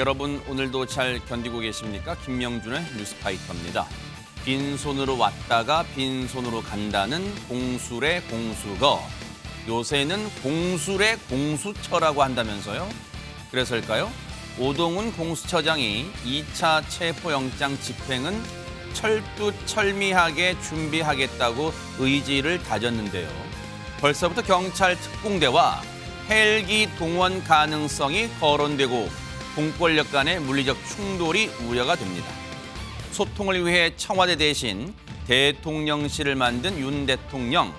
여러분 오늘도 잘 견디고 계십니까? 김명준의 뉴스파이터입니다. 빈손으로 왔다가 빈손으로 간다는 공술의 공수거. 요새는 공술의 공수처라고 한다면서요? 그래서일까요? 오동훈 공수처장이 2차 체포영장 집행은 철두철미하게 준비하겠다고 의지를 다졌는데요. 벌써부터 경찰 특공대와 헬기 동원 가능성이 거론되고 공권력 간의 물리적 충돌이 우려가 됩니다. 소통을 위해 청와대 대신 대통령실을 만든 윤 대통령.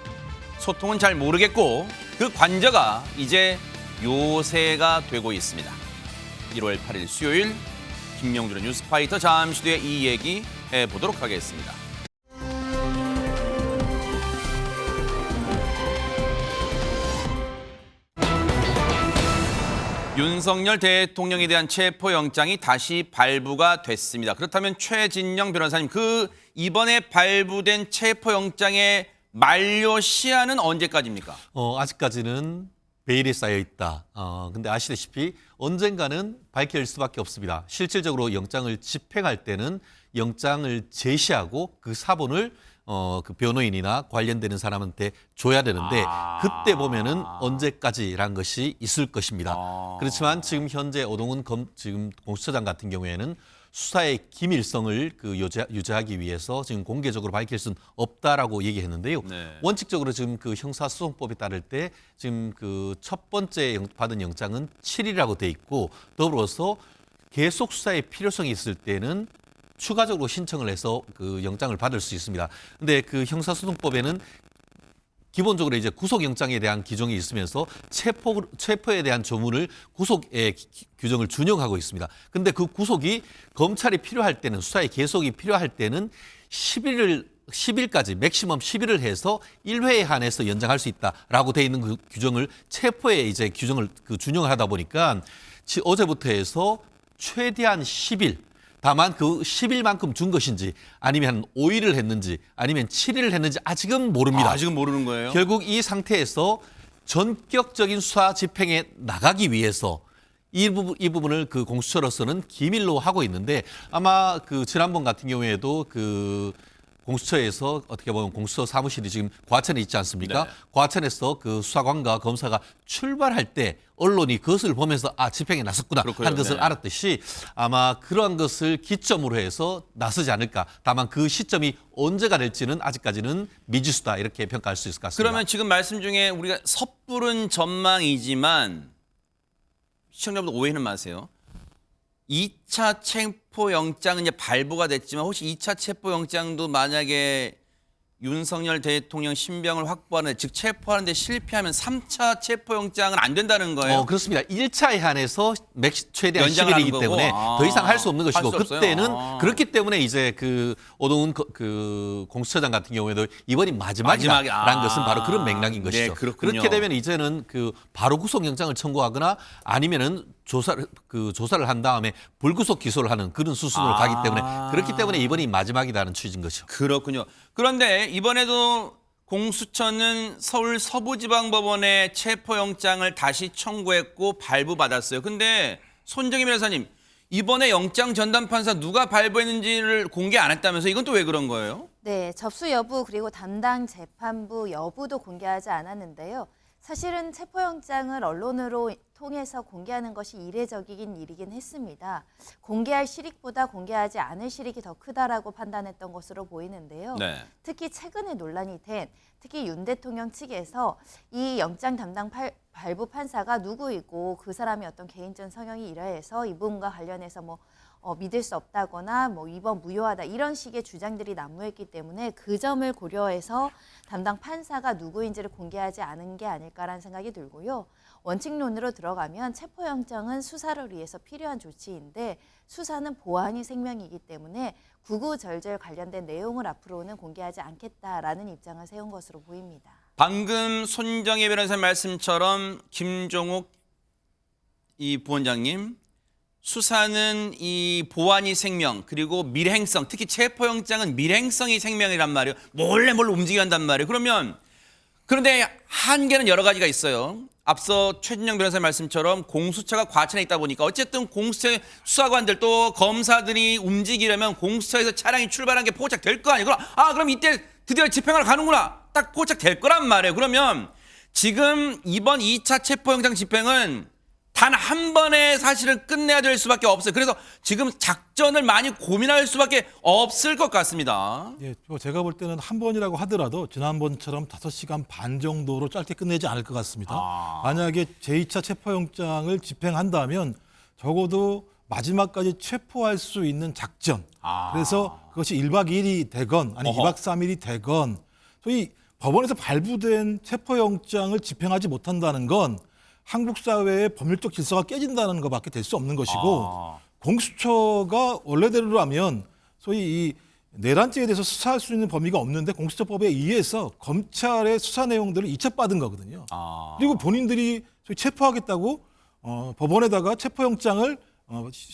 소통은 잘 모르겠고 그 관저가 이제 요새가 되고 있습니다. 1월 8일 수요일 김명준의 뉴스파이터 잠시 뒤에 이 얘기 해보도록 하겠습니다. 윤석열 대통령에 대한 체포영장이 다시 발부가 됐습니다. 그렇다면 최진영 변호사님, 이번에 발부된 체포영장의 만료 시한은 언제까지입니까? 아직까지는 베일이 쌓여 있다. 근데 아시다시피 언젠가는 밝혀질 수밖에 없습니다. 실질적으로 영장을 집행할 때는 영장을 제시하고 그 사본을 그 변호인이나 관련되는 사람한테 줘야 되는데 그때 보면은 언제까지라는 것이 있을 것입니다. 그렇지만 지금 현재 오동훈 지금 공수처장 같은 경우에는 수사의 기밀성을 유지하기 위해서 지금 공개적으로 밝힐 수는 없다라고 얘기했는데요. 네. 원칙적으로 지금 그 형사소송법에 따를 때 지금 그 첫 번째 받은 영장은 7일이라고 돼 있고 더불어서 계속 수사의 필요성이 있을 때는 추가적으로 신청을 해서 그 영장을 받을 수 있습니다. 근데 그 형사소송법에는 기본적으로 이제 구속영장에 대한 규정이 있으면서 체포에 대한 조문을 구속의 규정을 준용하고 있습니다. 근데 그 구속이 검찰이 필요할 때는 수사의 계속이 필요할 때는 10일까지 맥시멈 10일을 해서 1회에 한해서 연장할 수 있다라고 돼 있는 그 규정을 체포에 이제 규정을 준용을 하다 보니까 어제부터 해서 최대한 10일 다만 그 10일만큼 준 것인지 아니면 5일을 했는지 아니면 7일을 했는지 아직은 모릅니다. 아직은 모르는 거예요? 결국 이 상태에서 전격적인 수사 집행에 나가기 위해서 이 부분을 그 공수처로서는 기밀로 하고 있는데 아마 그 지난번 같은 경우에도 그 공수처에서 어떻게 보면 공수처 사무실이 지금 과천에 있지 않습니까? 네. 과천에서 그 수사관과 검사가 출발할 때 언론이 그것을 보면서 집행에 나섰구나 그렇군요. 하는 것을 네. 알았듯이 아마 그러한 것을 기점으로 해서 나서지 않을까. 다만 그 시점이 언제가 될지는 아직까지는 미지수다 이렇게 평가할 수 있을 것 같습니다. 그러면 지금 말씀 중에 우리가 섣부른 전망이지만 시청자분들 오해는 마세요. 2차 체포영장은 이제 발부가 됐지만 혹시 2차 체포영장도 만약에 윤석열 대통령 신병을 확보하는 즉 체포하는 데 실패하면 3차 체포영장은 안 된다는 거예요? 그렇습니다. 1차에 한해서 최대한 연장을 10일이기 하는 때문에 거고? 더 이상 할 수 없는 것이고 할수 없어요? 그때는 그렇기 때문에 이제 그 오동훈 그 공수처장 같은 경우에도 이번이 마지막이라는 것은 바로 그런 맥락인 것이죠. 네, 그렇군요. 그렇게 되면 이제는 그 바로 구속영장을 청구하거나 아니면은 조사를 한 다음에 불구속 기소를 하는 그런 수순으로 가기 때문에 그렇기 때문에 이번이 마지막이라는 취지인 것이죠. 그렇군요. 그런데 이번에도 공수처는 서울 서부지방법원에 체포영장을 다시 청구했고 발부받았어요. 근데 손정희 변호사님, 이번에 영장 전담 판사 누가 발부했는지를 공개 안 했다면서 이건 또 왜 그런 거예요? 네, 접수 여부 그리고 담당 재판부 여부도 공개하지 않았는데요. 사실은 체포영장을 언론으로 통해서 공개하는 것이 이례적인 일이긴 했습니다. 공개할 실익보다 공개하지 않을 실익이 더 크다라고 판단했던 것으로 보이는데요. 네. 특히 최근에 논란이 된 특히 윤 대통령 측에서 이 영장 담당 발부 판사가 누구이고 그 사람의 어떤 개인적 성향이 이러해서 이 부분과 관련해서 믿을 수 없다거나 이번 무효하다 이런 식의 주장들이 난무했기 때문에 그 점을 고려해서 담당 판사가 누구인지를 공개하지 않은 게 아닐까라는 생각이 들고요. 원칙론으로 들어가면 체포영장은 수사를 위해서 필요한 조치인데 수사는 보안이 생명이기 때문에 구구절절 관련된 내용을 앞으로는 공개하지 않겠다라는 입장을 세운 것으로 보입니다. 방금 손정희 변호사 말씀처럼 김종욱 이 부원장님 수사는 이 보안이 생명 그리고 밀행성 특히 체포영장은 밀행성이 생명이란 말이에요. 몰래 움직여야 한단 말이에요. 그런데 한계는 여러 가지가 있어요. 앞서 최진영 변호사의 말씀처럼 공수처가 과천에 있다 보니까 어쨌든 공수처 수사관들 또 검사들이 움직이려면 공수처에서 차량이 출발한 게 포착될 거 아니에요. 그럼 이때 드디어 집행하러 가는구나. 딱 포착될 거란 말이에요. 그러면 지금 이번 2차 체포영장 집행은 단 한 번에 사실은 끝내야 될 수밖에 없어요. 그래서 지금 작전을 많이 고민할 수밖에 없을 것 같습니다. 예, 제가 볼 때는 한 번이라고 하더라도 지난번처럼 5시간 반 정도로 짧게 끝내지 않을 것 같습니다. 만약에 제2차 체포영장을 집행한다면 적어도 마지막까지 체포할 수 있는 작전. 그래서 그것이 1박 2일이 되건 아니 어허. 2박 3일이 되건 소위 법원에서 발부된 체포영장을 집행하지 못한다는 건 한국 사회의 법률적 질서가 깨진다는 것밖에 될 수 없는 것이고 공수처가 원래대로라면 소위 이 내란죄에 대해서 수사할 수 있는 범위가 없는데 공수처법에 의해서 검찰의 수사 내용들을 이첩받은 거거든요. 그리고 본인들이 소위 체포하겠다고 법원에다가 체포영장을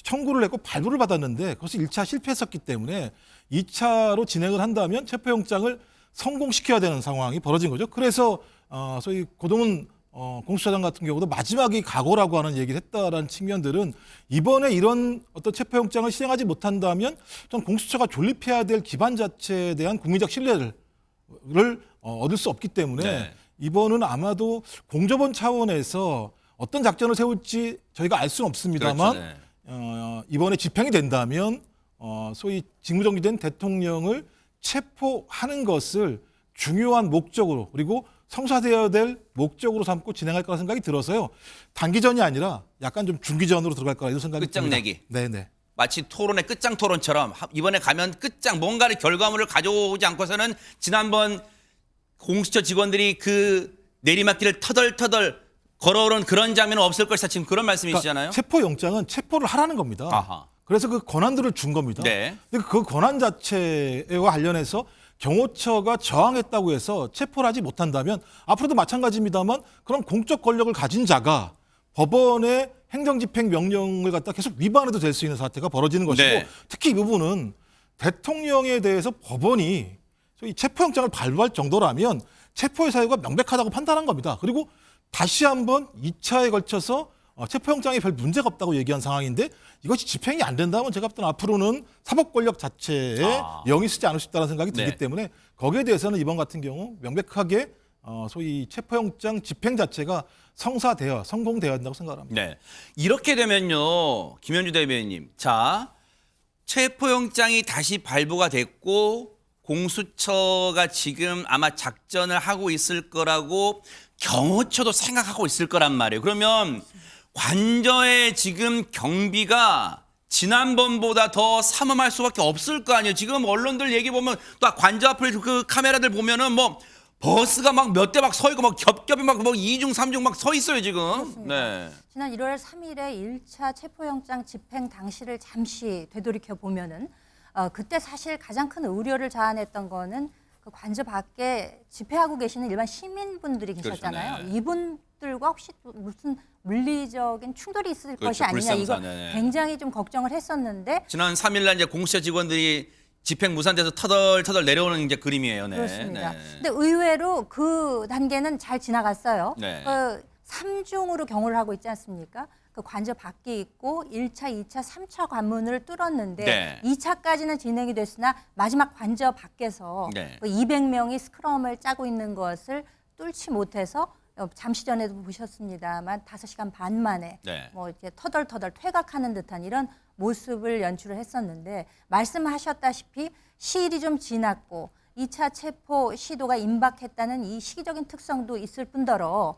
청구를 했고 발부를 받았는데 그것을 1차 실패했었기 때문에 2차로 진행을 한다면 체포영장을 성공시켜야 되는 상황이 벌어진 거죠. 그래서 소위 고동훈 공수처장 같은 경우도 마지막이 각오라고 하는 얘기를 했다라는 측면들은 이번에 이런 어떤 체포영장을 시행하지 못한다면 전 공수처가 존립해야 될 기반 자체에 대한 국민적 신뢰를 얻을 수 없기 때문에 네. 이번은 아마도 공조본 차원에서 어떤 작전을 세울지 저희가 알 수는 없습니다만 그렇죠, 네. 이번에 집행이 된다면 소위 직무정지된 대통령을 체포하는 것을 중요한 목적으로 그리고 성사되어야 될 목적으로 삼고 진행할 거라 생각이 들어서요. 단기전이 아니라 약간 좀 중기전으로 들어갈 거라 이런 생각이 듭니다. 끝장내기. 네네. 마치 토론의 끝장 토론처럼 이번에 가면 끝장 뭔가를 결과물을 가져오지 않고서는 지난번 공수처 직원들이 그 내리막길을 터덜터덜 걸어오는 그런 장면은 없을 것이다. 지금 그런 말씀이시잖아요. 체포영장은 체포를 하라는 겁니다. 아하. 그래서 그 권한들을 준 겁니다. 네. 근데 그 권한 자체와 관련해서 경호처가 저항했다고 해서 체포를 하지 못한다면 앞으로도 마찬가지입니다만 그런 공적 권력을 가진 자가 법원의 행정집행 명령을 갖다 계속 위반해도 될 수 있는 사태가 벌어지는 것이고 네. 특히 이 부분은 대통령에 대해서 법원이 소위 체포영장을 발부할 정도라면 체포의 사유가 명백하다고 판단한 겁니다. 그리고 다시 한번 2차에 걸쳐서 체포영장에 별 문제가 없다고 얘기한 상황인데 이것이 집행이 안 된다면 제가 볼 때는 앞으로는 사법 권력 자체에 영이 쓰지 않을 수 있다는 생각이 들기 네. 때문에 거기에 대해서는 이번 같은 경우 명백하게 소위 체포영장 집행 자체가 성공되어야 한다고 생각합니다. 네. 이렇게 되면요. 김현주 대변인님. 자, 체포영장이 다시 발부가 됐고 공수처가 지금 아마 작전을 하고 있을 거라고 경호처도 생각하고 있을 거란 말이에요. 그러면 관저의 지금 경비가 지난번보다 더 삼엄할 수밖에 없을 거 아니에요. 지금 언론들 얘기 보면 또 관저 앞을 그 카메라들 보면은 뭐 버스가 막 몇 대 막 서 있고 막 겹겹이 막 뭐 2중, 3중 막 서 있어요, 지금. 그렇습니다. 네. 지난 1월 3일에 1차 체포영장 집행 당시를 잠시 되돌이켜 보면은 그때 사실 가장 큰 우려를 자아냈던 거는 그 관저 밖에 집회하고 계시는 일반 시민분들이 계셨잖아요. 그렇죠, 네. 이분들과 혹시 무슨 물리적인 충돌이 있을 그렇죠, 것이 아니냐 이거 불상사, 네네. 굉장히 좀 걱정을 했었는데 지난 3일날 이제 공수처 직원들이 집행 무산돼서 터덜터덜 내려오는 이제 그림이에요. 네. 그렇습니다. 네. 근데 의외로 그 단계는 잘 지나갔어요. 네. 3중으로 경호를 하고 있지 않습니까? 그 관저 밖에 있고 1차, 2차, 3차 관문을 뚫었는데 네. 2차까지는 진행이 됐으나 마지막 관저 밖에서 네. 그 200명이 스크럼을 짜고 있는 것을 뚫지 못해서 잠시 전에도 보셨습니다만 5시간 반 만에 네. 뭐 이렇게 터덜터덜 퇴각하는 듯한 이런 모습을 연출을 했었는데 말씀하셨다시피 시일이 좀 지났고 2차 체포 시도가 임박했다는 이 시기적인 특성도 있을 뿐더러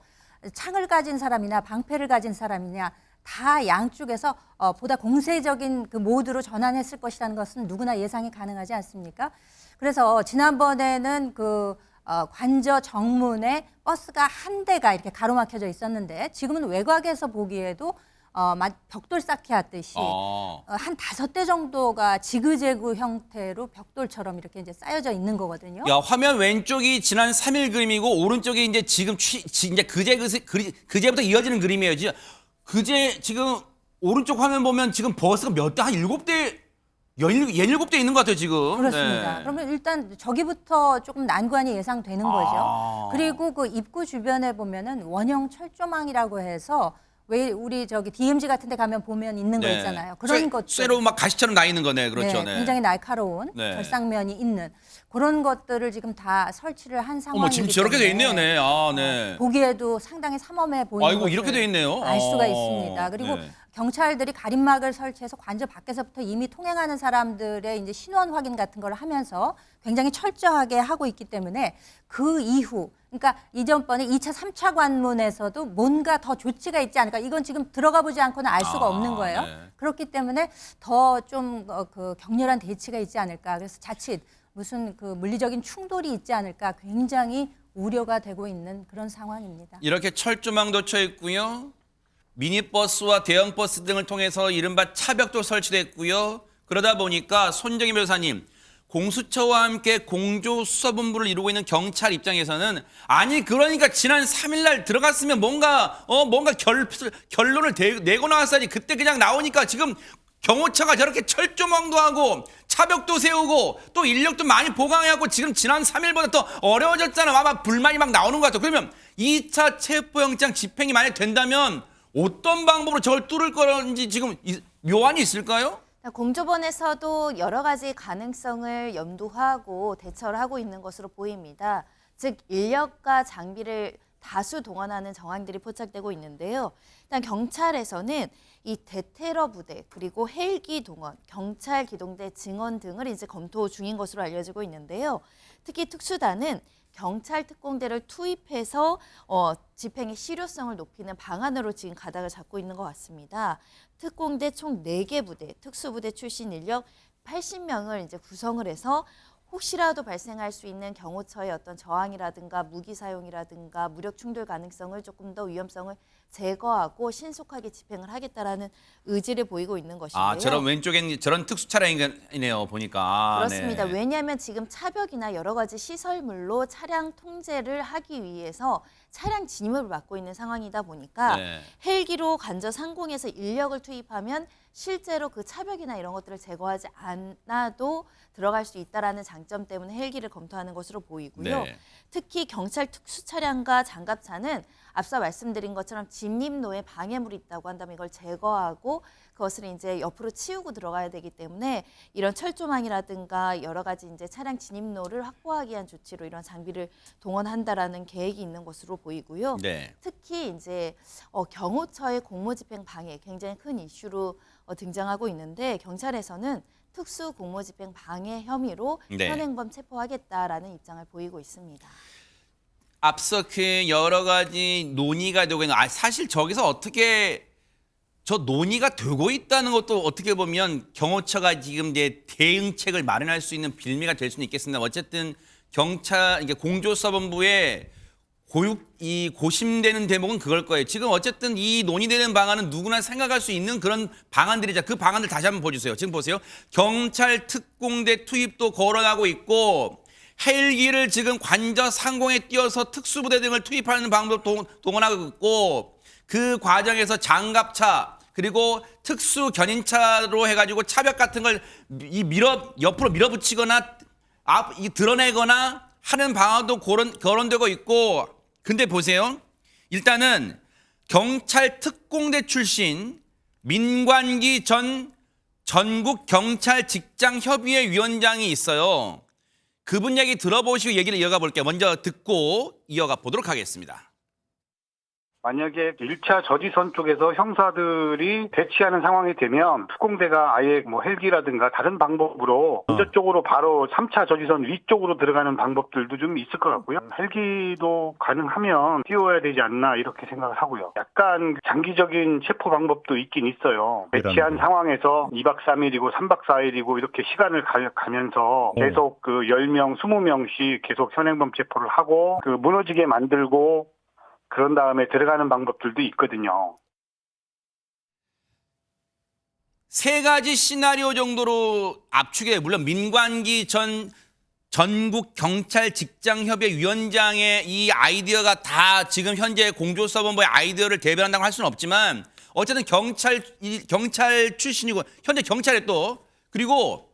창을 가진 사람이나 방패를 가진 사람이냐 다 양쪽에서 보다 공세적인 그 모드로 전환했을 것이라는 것은 누구나 예상이 가능하지 않습니까? 그래서 지난번에는 그 관저 정문에 버스가 한 대가 이렇게 가로막혀져 있었는데 지금은 외곽에서 보기에도 벽돌 쌓기 하듯이 한 5대 정도가 지그재그 형태로 벽돌처럼 이렇게 이제 쌓여져 있는 거거든요. 야, 화면 왼쪽이 지난 3일 그림이고 오른쪽이 이제 지금 이제 그제부터 이어지는 그림이에요. 그제 지금 오른쪽 화면 보면 지금 버스가 몇 대, 한 7대 17대 있는 것 같아요, 지금. 그렇습니다. 네. 그러면 일단 저기부터 조금 난관이 예상되는 거죠. 그리고 그 입구 주변에 보면은 원형 철조망이라고 해서 왜 우리 저기 DMZ 같은 데 가면 보면 있는 거 있잖아요. 그런 것들. 쇠로 막 가시처럼 나 있는 거네. 그렇죠. 네. 굉장히 날카로운 네. 절상면이 있는 그런 것들을 지금 다 설치를 한 상황이기 어머, 지금 저렇게 돼 있네요. 네. 아, 네. 보기에도 상당히 삼엄해 보이는 아이고, 것을 이렇게 돼 있네요. 알 수가 있습니다. 그리고 네. 경찰들이 가림막을 설치해서 관저 밖에서부터 이미 통행하는 사람들의 이제 신원 확인 같은 걸 하면서 굉장히 철저하게 하고 있기 때문에 그 이후 그러니까 이전번에 2차, 3차 관문에서도 뭔가 더 조치가 있지 않을까. 이건 지금 들어가 보지 않고는 알 수가 없는 거예요. 네. 그렇기 때문에 더 좀 그 격렬한 대치가 있지 않을까. 그래서 자칫 무슨 그 물리적인 충돌이 있지 않을까 굉장히 우려가 되고 있는 그런 상황입니다. 이렇게 철조망도 쳐 있고요. 미니버스와 대형버스 등을 통해서 이른바 차벽도 설치됐고요. 그러다 보니까 손정희 변호사님, 공수처와 함께 공조수사본부를 이루고 있는 경찰 입장에서는 아니 그러니까 지난 3일 날 들어갔으면 뭔가 결론을 내고 나왔어야지. 그때 그냥 나오니까 지금 경호처가 저렇게 철조망도 하고 차벽도 세우고 또 인력도 많이 보강해갖고 지금 지난 3일보다 더 어려워졌잖아. 아마 불만이 막 나오는 것 같아. 그러면 2차 체포영장 집행이 만약 된다면 어떤 방법으로 저걸 뚫을 건지 지금 묘안이 있을까요? 공조본에서도 여러 가지 가능성을 염두하고 대처를 하고 있는 것으로 보입니다. 즉 인력과 장비를 다수 동원하는 정황들이 포착되고 있는데요. 일단 경찰에서는 이 대테러 부대 그리고 헬기 동원, 경찰 기동대 증원 등을 이제 검토 중인 것으로 알려지고 있는데요. 특히 특수단은 경찰 특공대를 투입해서 집행의 실효성을 높이는 방안으로 지금 가닥을 잡고 있는 것 같습니다. 특공대 총 4개 부대, 특수부대 출신 인력 80명을 이제 구성을 해서 혹시라도 발생할 수 있는 경호처의 어떤 저항이라든가 무기 사용이라든가 무력 충돌 가능성을 조금 더 위험성을 제거하고 신속하게 집행을 하겠다라는 의지를 보이고 있는 것인데요. 아, 저런 왼쪽엔 저런 특수 차량이네요, 보니까. 아, 그렇습니다. 네. 왜냐하면 지금 차벽이나 여러 가지 시설물로 차량 통제를 하기 위해서 차량 진입을 막고 있는 상황이다 보니까 네. 헬기로 간접 상공에서 인력을 투입하면 실제로 그 차벽이나 이런 것들을 제거하지 않아도 들어갈 수 있다라는 장점 때문에 헬기를 검토하는 것으로 보이고요. 네. 특히 경찰 특수 차량과 장갑차는 앞서 말씀드린 것처럼 진입로에 방해물이 있다고 한다면 이걸 제거하고 그것을 이제 옆으로 치우고 들어가야 되기 때문에 이런 철조망이라든가 여러 가지 이제 차량 진입로를 확보하기 위한 조치로 이런 장비를 동원한다라는 계획이 있는 것으로 보이고요. 네. 특히 이제 경호처의 공무집행 방해 굉장히 큰 이슈로 등장하고 있는데 경찰에서는 특수 공무집행 방해 혐의로 네. 현행범 체포하겠다라는 입장을 보이고 있습니다. 앞서 그 여러 가지 논의가 되고 있는 사실 저기서 어떻게 저 논의가 되고 있다는 것도 어떻게 보면 경호처가 지금 이제 대응책을 마련할 수 있는 빌미가 될 수는 있겠습니다. 어쨌든 경찰 이게 공조수사본부의 이 고심되는 대목은 그걸 거예요. 지금 어쨌든 이 논의되는 방안은 누구나 생각할 수 있는 그런 방안들이자 그 방안들 다시 한번 보여주세요. 지금 보세요. 경찰 특공대 투입도 거론하고 있고 헬기를 지금 관저 상공에 띄워서 특수부대 등을 투입하는 방법도 동원하고 있고 그 과정에서 장갑차 그리고 특수 견인차로 해가지고 차벽 같은 걸 옆으로 밀어붙이거나 드러내거나 하는 방안도 거론되고 있고 근데 보세요. 일단은 경찰 특공대 출신 민관기 전 전국 경찰 직장 협의회 위원장이 있어요. 그분 얘기 들어보시고 얘기를 이어가 볼게요. 먼저 듣고 이어가 보도록 하겠습니다. 만약에 1차 저지선 쪽에서 형사들이 대치하는 상황이 되면 특공대가 아예 뭐 헬기라든가 다른 방법으로 먼저 쪽으로 바로 3차 저지선 위쪽으로 들어가는 방법들도 좀 있을 것 같고요. 헬기도 가능하면 띄워야 되지 않나 이렇게 생각을 하고요. 약간 장기적인 체포 방법도 있긴 있어요. 대치한 상황에서 2박 3일이고 3박 4일이고 이렇게 시간을 가면서 계속 그 10명, 20명씩 계속 현행범 체포를 하고 그 무너지게 만들고 그런 다음에 들어가는 방법들도 있거든요. 3가지 시나리오 정도로 압축해 물론 민관기 전 전국 경찰 직장 협의 위원장의 이 아이디어가 다 지금 현재 공조수사본부의 아이디어를 대변한다고 할 수는 없지만 어쨌든 경찰 출신이고 현재 경찰에 또 그리고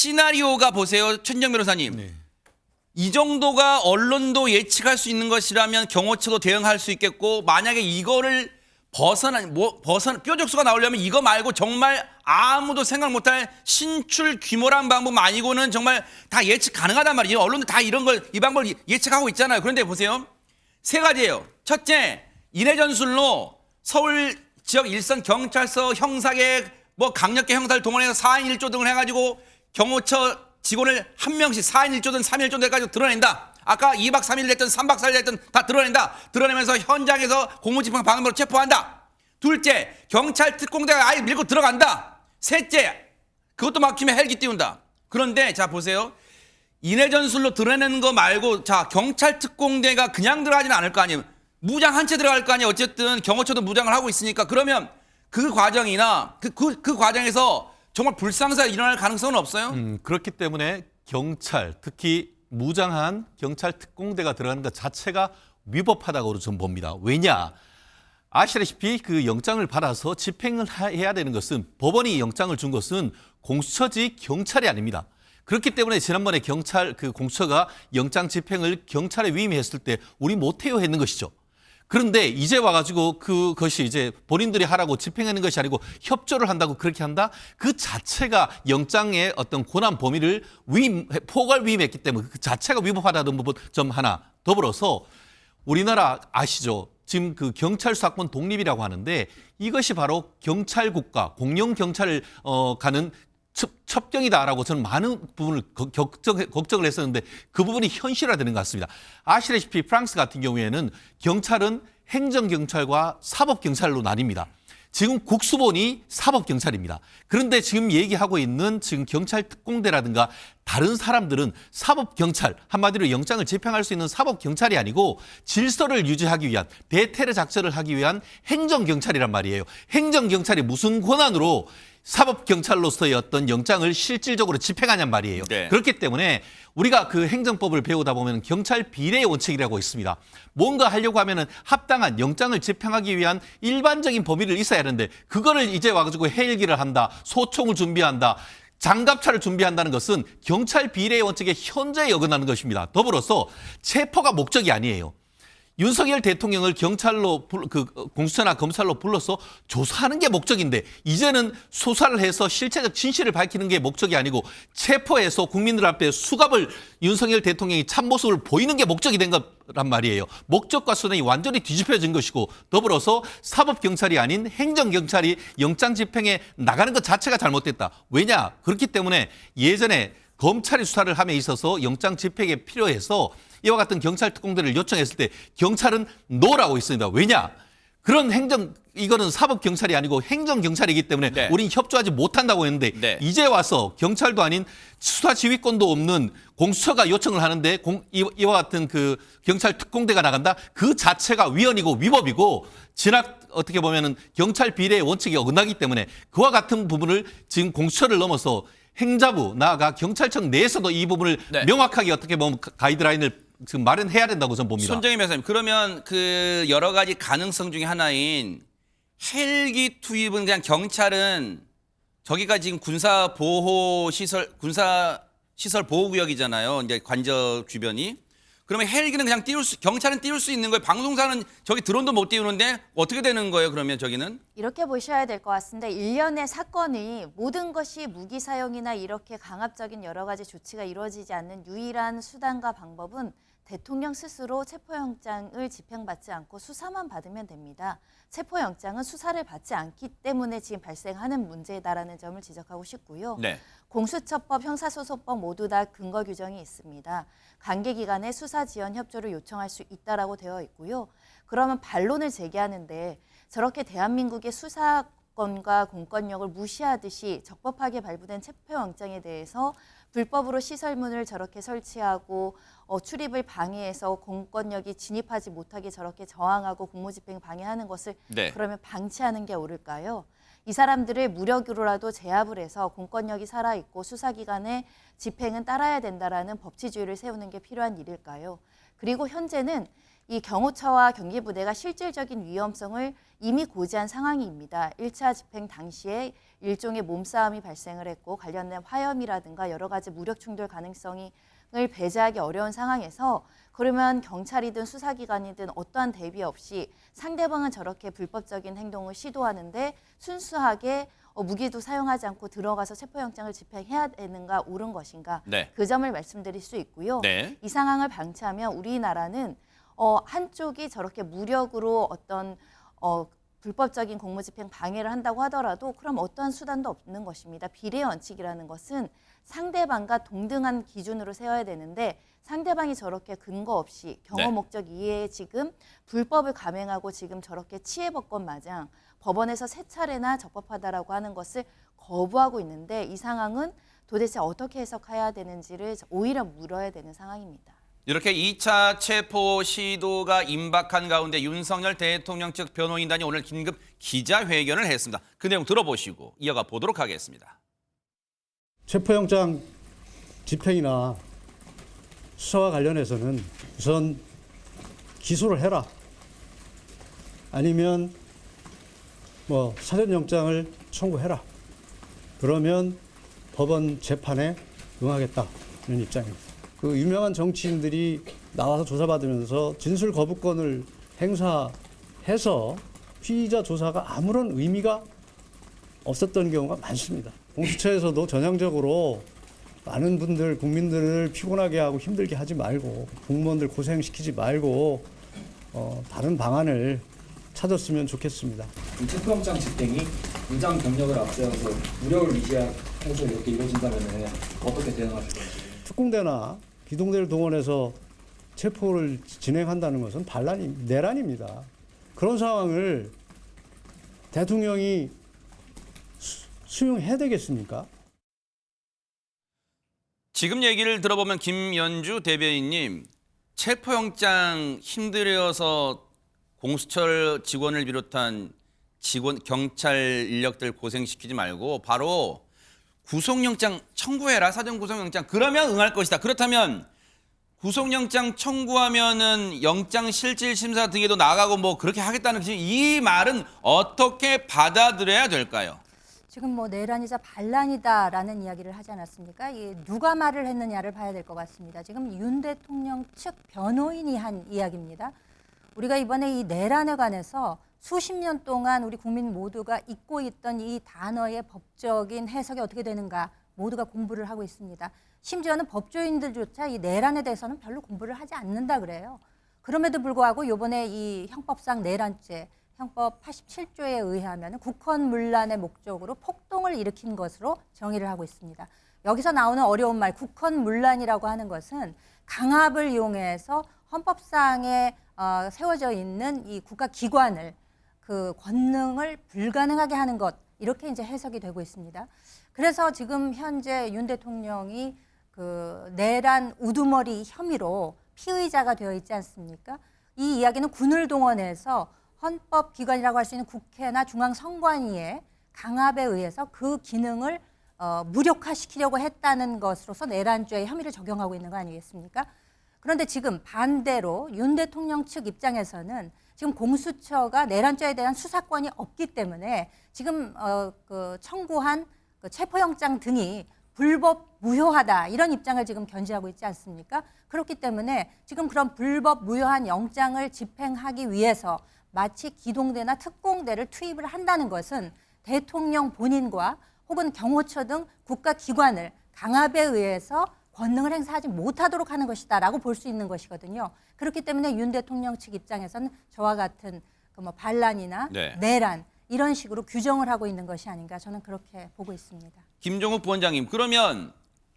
시나리오가 보세요. 최진정 변호사님. 네. 이 정도가 언론도 예측할 수 있는 것이라면 경호처도 대응할 수 있겠고 만약에 이거를 뾰족수가 나오려면 이거 말고 정말 아무도 생각 못할 신출 규모란 방법 아니고는 정말 다 예측 가능하단 말이에요. 언론도 다 이 방법을 예측하고 있잖아요. 그런데 보세요. 세 가지예요. 첫째, 인해 전술로 서울 지역 일선 경찰서 형사계 강력계 형사를 동원해서 4인 1조 등을 해가지고 경호처 직원을 한 명씩 4인 1조든 3인 1조든 해가지고 드러낸다. 아까 2박 3일 됐든 3박 4일 됐든 다 드러낸다. 드러내면서 현장에서 공무집행 방법으로 체포한다. 둘째, 경찰 특공대가 아예 밀고 들어간다. 셋째, 그것도 막히면 헬기 띄운다. 그런데 자 보세요. 인해 전술로 드러내는 거 말고 자 경찰 특공대가 그냥 들어가지는 않을 거 아니에요. 무장 한 채 들어갈 거 아니에요. 어쨌든 경호처도 무장을 하고 있으니까 그러면 그 과정이나 그 과정에서 정말 불상사가 일어날 가능성은 없어요? 그렇기 때문에 경찰, 특히 무장한 경찰 특공대가 들어가는 것 자체가 위법하다고 저는 봅니다. 왜냐? 아시다시피 그 영장을 받아서 집행을 해야 되는 것은 법원이 영장을 준 것은 공수처지 경찰이 아닙니다. 그렇기 때문에 지난번에 경찰 그 공수처가 영장 집행을 경찰에 위임했을 때 우리 못해요 했는 것이죠. 그런데 이제 와가지고 그것이 이제 본인들이 하라고 집행하는 것이 아니고 협조를 한다고 그렇게 한다? 그 자체가 영장의 어떤 권한 범위를 포괄 위임했기 때문에 그 자체가 위법하다는 부분 점 하나. 더불어서 우리나라 아시죠? 지금 그 경찰 수사권 독립이라고 하는데 이것이 바로 경찰 국가, 공영 경찰을 가는 첩경이다라고 저는 많은 부분을 걱정을 했었는데 그 부분이 현실화되는 것 같습니다. 아시다시피 프랑스 같은 경우에는 경찰은 행정경찰과 사법경찰로 나뉩니다. 지금 국수본이 사법경찰입니다. 그런데 지금 얘기하고 있는 지금 경찰 특공대라든가 다른 사람들은 사법경찰, 한마디로 영장을 집행할 수 있는 사법경찰이 아니고 질서를 유지하기 위한 대테러 작전을 하기 위한 행정경찰이란 말이에요. 행정경찰이 무슨 권한으로 사법경찰로서의 어떤 영장을 실질적으로 집행하냔 말이에요. 네. 그렇기 때문에 우리가 그 행정법을 배우다 보면 경찰 비례의 원칙이라고 있습니다. 뭔가 하려고 하면은 합당한 영장을 집행하기 위한 일반적인 범위를 있어야 하는데 그거를 이제 와가지고 헬기를 한다, 소총을 준비한다, 장갑차를 준비한다는 것은 경찰 비례의 원칙에 현저히 어긋나는 것입니다. 더불어서 체포가 목적이 아니에요. 윤석열 대통령을 경찰로 공수처나 검찰로 불러서 조사하는 게 목적인데 이제는 수사를 해서 실체적 진실을 밝히는 게 목적이 아니고 체포해서 국민들 앞에 수갑을 윤석열 대통령이 참모습을 보이는 게 목적이 된 거란 말이에요. 목적과 수단이 완전히 뒤집혀진 것이고 더불어서 사법경찰이 아닌 행정경찰이 영장 집행에 나가는 것 자체가 잘못됐다. 왜냐? 그렇기 때문에 예전에 검찰이 수사를 함에 있어서 영장 집행에 필요해서 이와 같은 경찰 특공대를 요청했을 때 경찰은 노라고 있습니다. 왜냐? 그런 이거는 사법경찰이 아니고 행정경찰이기 때문에 네. 우린 협조하지 못한다고 했는데 네. 이제 와서 경찰도 아닌 수사 지휘권도 없는 공수처가 요청을 하는데 이와 같은 그 경찰 특공대가 나간다? 그 자체가 위헌이고 위법이고 어떻게 보면은 경찰 비례의 원칙이 어긋나기 때문에 그와 같은 부분을 지금 공수처를 넘어서 행자부 나아가 경찰청 내에서도 이 부분을 네. 명확하게 어떻게 보면 가이드라인을 지금 마련해야 된다고 저는 봅니다. 손정희 변호사님, 그러면 그 여러 가지 가능성 중에 하나인 헬기 투입은 그냥 경찰은 저기가 지금 군사 시설 보호 구역이잖아요. 이제 관저 주변이. 그러면 헬기는 그냥 경찰은 띄울 수 있는 거예요. 방송사는 저기 드론도 못 띄우는데 어떻게 되는 거예요? 그러면 저기는? 이렇게 보셔야 될 것 같습니다. 일련의 사건이 모든 것이 무기 사용이나 이렇게 강압적인 여러 가지 조치가 이루어지지 않는 유일한 수단과 방법은 대통령 스스로 체포영장을 집행받지 않고 수사만 받으면 됩니다. 체포영장은 수사를 받지 않기 때문에 지금 발생하는 문제다라는 점을 지적하고 싶고요. 네. 공수처법, 형사소송법 모두 다 근거 규정이 있습니다. 관계기관의 수사 지원 협조를 요청할 수 있다라고 되어 있고요. 그러면 반론을 제기하는데 저렇게 대한민국의 수사권과 공권력을 무시하듯이 적법하게 발부된 체포영장에 대해서 불법으로 시설문을 저렇게 설치하고 출입을 방해해서 공권력이 진입하지 못하게 저렇게 저항하고 공무집행 방해하는 것을 네. 그러면 방치하는 게 옳을까요? 이 사람들을 무력으로라도 제압을 해서 공권력이 살아있고 수사기관의 집행은 따라야 된다라는 법치주의를 세우는 게 필요한 일일까요? 그리고 현재는 이 경호처와 경기부대가 실질적인 위험성을 이미 고지한 상황입니다. 1차 집행 당시에 일종의 몸싸움이 발생을 했고 관련된 화염이라든가 여러 가지 무력 충돌 가능성을 배제하기 어려운 상황에서 그러면 경찰이든 수사기관이든 어떠한 대비 없이 상대방은 저렇게 불법적인 행동을 시도하는데 순수하게 무기도 사용하지 않고 들어가서 체포영장을 집행해야 되는가 옳은 것인가 네. 그 점을 말씀드릴 수 있고요. 네. 이 상황을 방치하면 우리나라는 한쪽이 저렇게 무력으로 어떤 불법적인 공무집행 방해를 한다고 하더라도 그럼 어떠한 수단도 없는 것입니다. 비례 원칙이라는 것은 상대방과 동등한 기준으로 세워야 되는데 상대방이 저렇게 근거 없이 경호 네. 목적 이외에 지금 불법을 감행하고 지금 저렇게 치해법권 마냥 법원에서 세 차례나 적법하다라고 하는 것을 거부하고 있는데 이 상황은 도대체 어떻게 해석해야 되는지를 오히려 물어야 되는 상황입니다. 이렇게 2차 체포 시도가 임박한 가운데 윤석열 대통령 측 변호인단이 오늘 긴급 기자회견을 했습니다. 그 내용 들어보시고 이어가 보도록 하겠습니다. 체포영장 집행이나 수사와 관련해서는 우선 기소를 해라. 아니면 사전영장을 청구해라. 그러면 법원 재판에 응하겠다는 입장입니다. 그 유명한 정치인들이 나와서 조사받으면서 진술 거부권을 행사해서 피의자 조사가 아무런 의미가 없었던 경우가 많습니다. 공수처에서도 전향적으로 많은 분들, 국민들을 피곤하게 하고 힘들게 하지 말고 공무원들 고생시키지 말고 다른 방안을 찾았으면 좋겠습니다. 이 체포영장 집행이 무장 병력을 앞세워서 무력을 유지해서 이렇게 이루어진다면 어떻게 대응하실 건지. 특공대나 기동대를 동원해서 체포를 진행한다는 것은 내란입니다. 그런 상황을 대통령이 수용해야 되겠습니까? 지금 얘기를 들어보면 김연주 대변인님, 체포영장 힘들어서 공수처 직원을 비롯한 경찰 인력들 고생시키지 말고 바로 구속영장 청구해라, 사전 구속영장. 그러면 응할 것이다. 그렇다면 구속영장 청구하면은 영장실질심사 등에도 나가고 그렇게 하겠다는 이 말은 어떻게 받아들여야 될까요? 지금 내란이자 반란이다라는 이야기를 하지 않았습니까? 누가 말을 했느냐를 봐야 될 것 같습니다. 지금 윤 대통령 측 변호인이 한 이야기입니다. 우리가 이번에 이 내란에 관해서 수십 년 동안 우리 국민 모두가 잊고 있던 이 단어의 법적인 해석이 어떻게 되는가 모두가 공부를 하고 있습니다. 심지어는 법조인들조차 이 내란에 대해서는 별로 공부를 하지 않는다 그래요. 그럼에도 불구하고 이번에 이 형법상 내란죄, 형법 87조에 의하면 국헌문란의 목적으로 폭동을 일으킨 것으로 정의를 하고 있습니다. 여기서 나오는 어려운 말, 국헌문란이라고 하는 것은 강압을 이용해서 헌법상에 세워져 있는 이 국가기관을 그 권능을 불가능하게 하는 것, 이렇게 이제 해석이 되고 있습니다. 그래서 지금 현재 윤 대통령이 그 내란 우두머리 혐의로 피의자가 되어 있지 않습니까? 이 이야기는 군을 동원해서 헌법기관이라고 할 수 있는 국회나 중앙선관위의 강압에 의해서 그 기능을 무력화시키려고 했다는 것으로서 내란죄의 혐의를 적용하고 있는 거 아니겠습니까? 그런데 지금 반대로 윤 대통령 측 입장에서는 지금 공수처가 내란죄에 대한 수사권이 없기 때문에 지금 그 청구한 그 체포영장 등이 불법 무효하다, 이런 입장을 지금 견지하고 있지 않습니까? 그렇기 때문에 지금 그런 불법 무효한 영장을 집행하기 위해서 마치 기동대나 특공대를 투입을 한다는 것은 대통령 본인과 혹은 경호처 등 국가기관을 강압에 의해서 권능을 행사하지 못하도록 하는 것이다라고 볼 수 있는 것이거든요. 그렇기 때문에 윤 대통령 측 입장에서는 저와 같은 반란이나 내란 이런 식으로 규정을 하고 있는 것이 아닌가, 저는 그렇게 보고 있습니다. 김종욱 부원장님, 그러면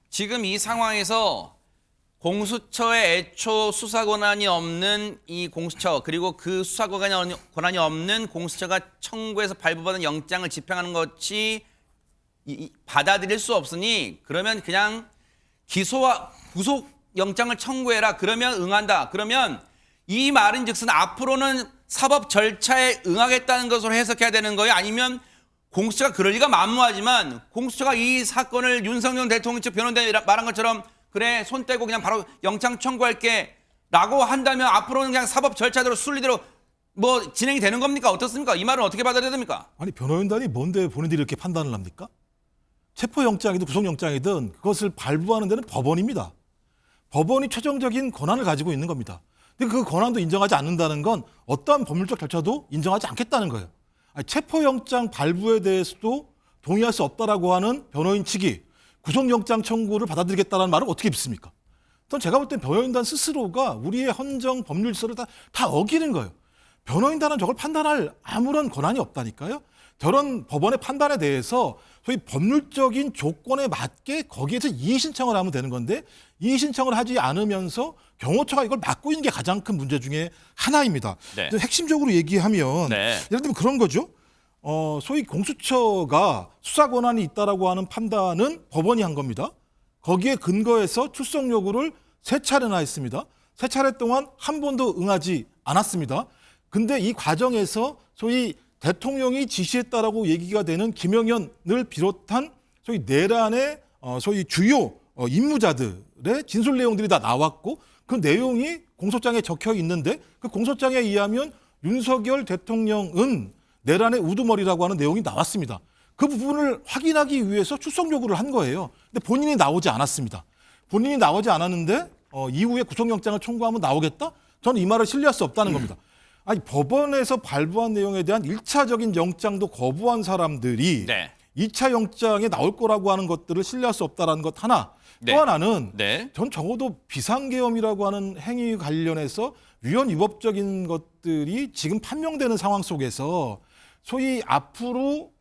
지금 이 상황에서 공수처의 애초 수사 권한이 없는 이 공수처, 그리고 그 수사 권한이 없는 공수처가 청구해서 발부받은 영장을 집행하는 것이 받아들일 수 없으니 그러면 그냥 기소와 구속 영장을 청구해라. 그러면 응한다. 그러면 이 말은 즉슨 앞으로는 사법 절차에 응하겠다는 것으로 해석해야 되는 거예요? 아니면 공수처가 그럴 리가 만무하지만 공수처가 이 사건을 윤석열 대통령 측 변호인단이 말한 것처럼 그래 손 떼고 그냥 바로 영장 청구할게 라고 한다면 앞으로는 그냥 사법 절차대로 순리대로 뭐 진행이 되는 겁니까? 어떻습니까? 이 말은 어떻게 받아들여야 됩니까? 아니 변호인단이 뭔데 본인들이 이렇게 판단을 합니까? 체포영장이든 구속영장이든 그것을 발부하는 데는 법원입니다. 법원이 최종적인 권한을 가지고 있는 겁니다. 근데 그 권한도 인정하지 않는다는 건 어떠한 법률적 절차도 인정하지 않겠다는 거예요. 아니, 체포영장 발부에 대해서도 동의할 수 없다라고 하는 변호인 측이 구속영장 청구를 받아들이겠다는 말을 어떻게 믿습니까? 전 제가 볼 땐 변호인단 스스로가 우리의 헌정 법률 질서를 다 어기는 거예요. 변호인단은 저걸 판단할 아무런 권한이 없다니까요. 저런 법원의 판단에 대해서 소위 법률적인 조건에 맞게 거기에서 이의 신청을 하면 되는 건데 이의 신청을 하지 않으면서 경호처가 이걸 막고 있는 게 가장 큰 문제 중에 하나입니다. 네. 핵심적으로 얘기하면 네. 예를 들면 그런 거죠. 소위 공수처가 수사 권한이 있다라고 하는 판단은 법원이 한 겁니다. 거기에 근거해서 출석 요구를 3차례나 했습니다. 3차례 동안 한 번도 응하지 않았습니다. 근데 이 과정에서 소위 대통령이 지시했다라고 얘기가 되는 김영현을 비롯한 소위 내란의 소위 주요 임무자들의 진술 내용들이 다 나왔고 그 내용이 공소장에 적혀 있는데 그 공소장에 의하면 윤석열 대통령은 내란의 우두머리라고 하는 내용이 나왔습니다. 그 부분을 확인하기 위해서 출석 요구를 한 거예요. 근데 본인이 나오지 않았습니다. 본인이 나오지 않았는데 이후에 구속영장을 청구하면 나오겠다? 저는 이 말을 신뢰할 수 없다는 겁니다. 아니 법원에서 발부한 내용에 대한 1차적인 영장도 거부한 사람들이 네. 2차 영장에 나올 거라고 하는 것들을 신뢰할 수 없다는 것 하나. 네. 또 하나는 네. 전 적어도 비상계엄이라고 하는 행위 관련해서 위헌 위법적인 것들이 지금 판명되는 상황 속에서 소위 앞으로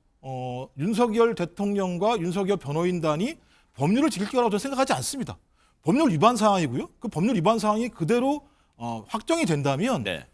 윤석열 대통령과 윤석열 변호인단이 법률을 지킬 거라고 저는 생각하지 않습니다. 법률 위반 사항이고요. 그 법률 위반 사항이 그대로 확정이 된다면 네.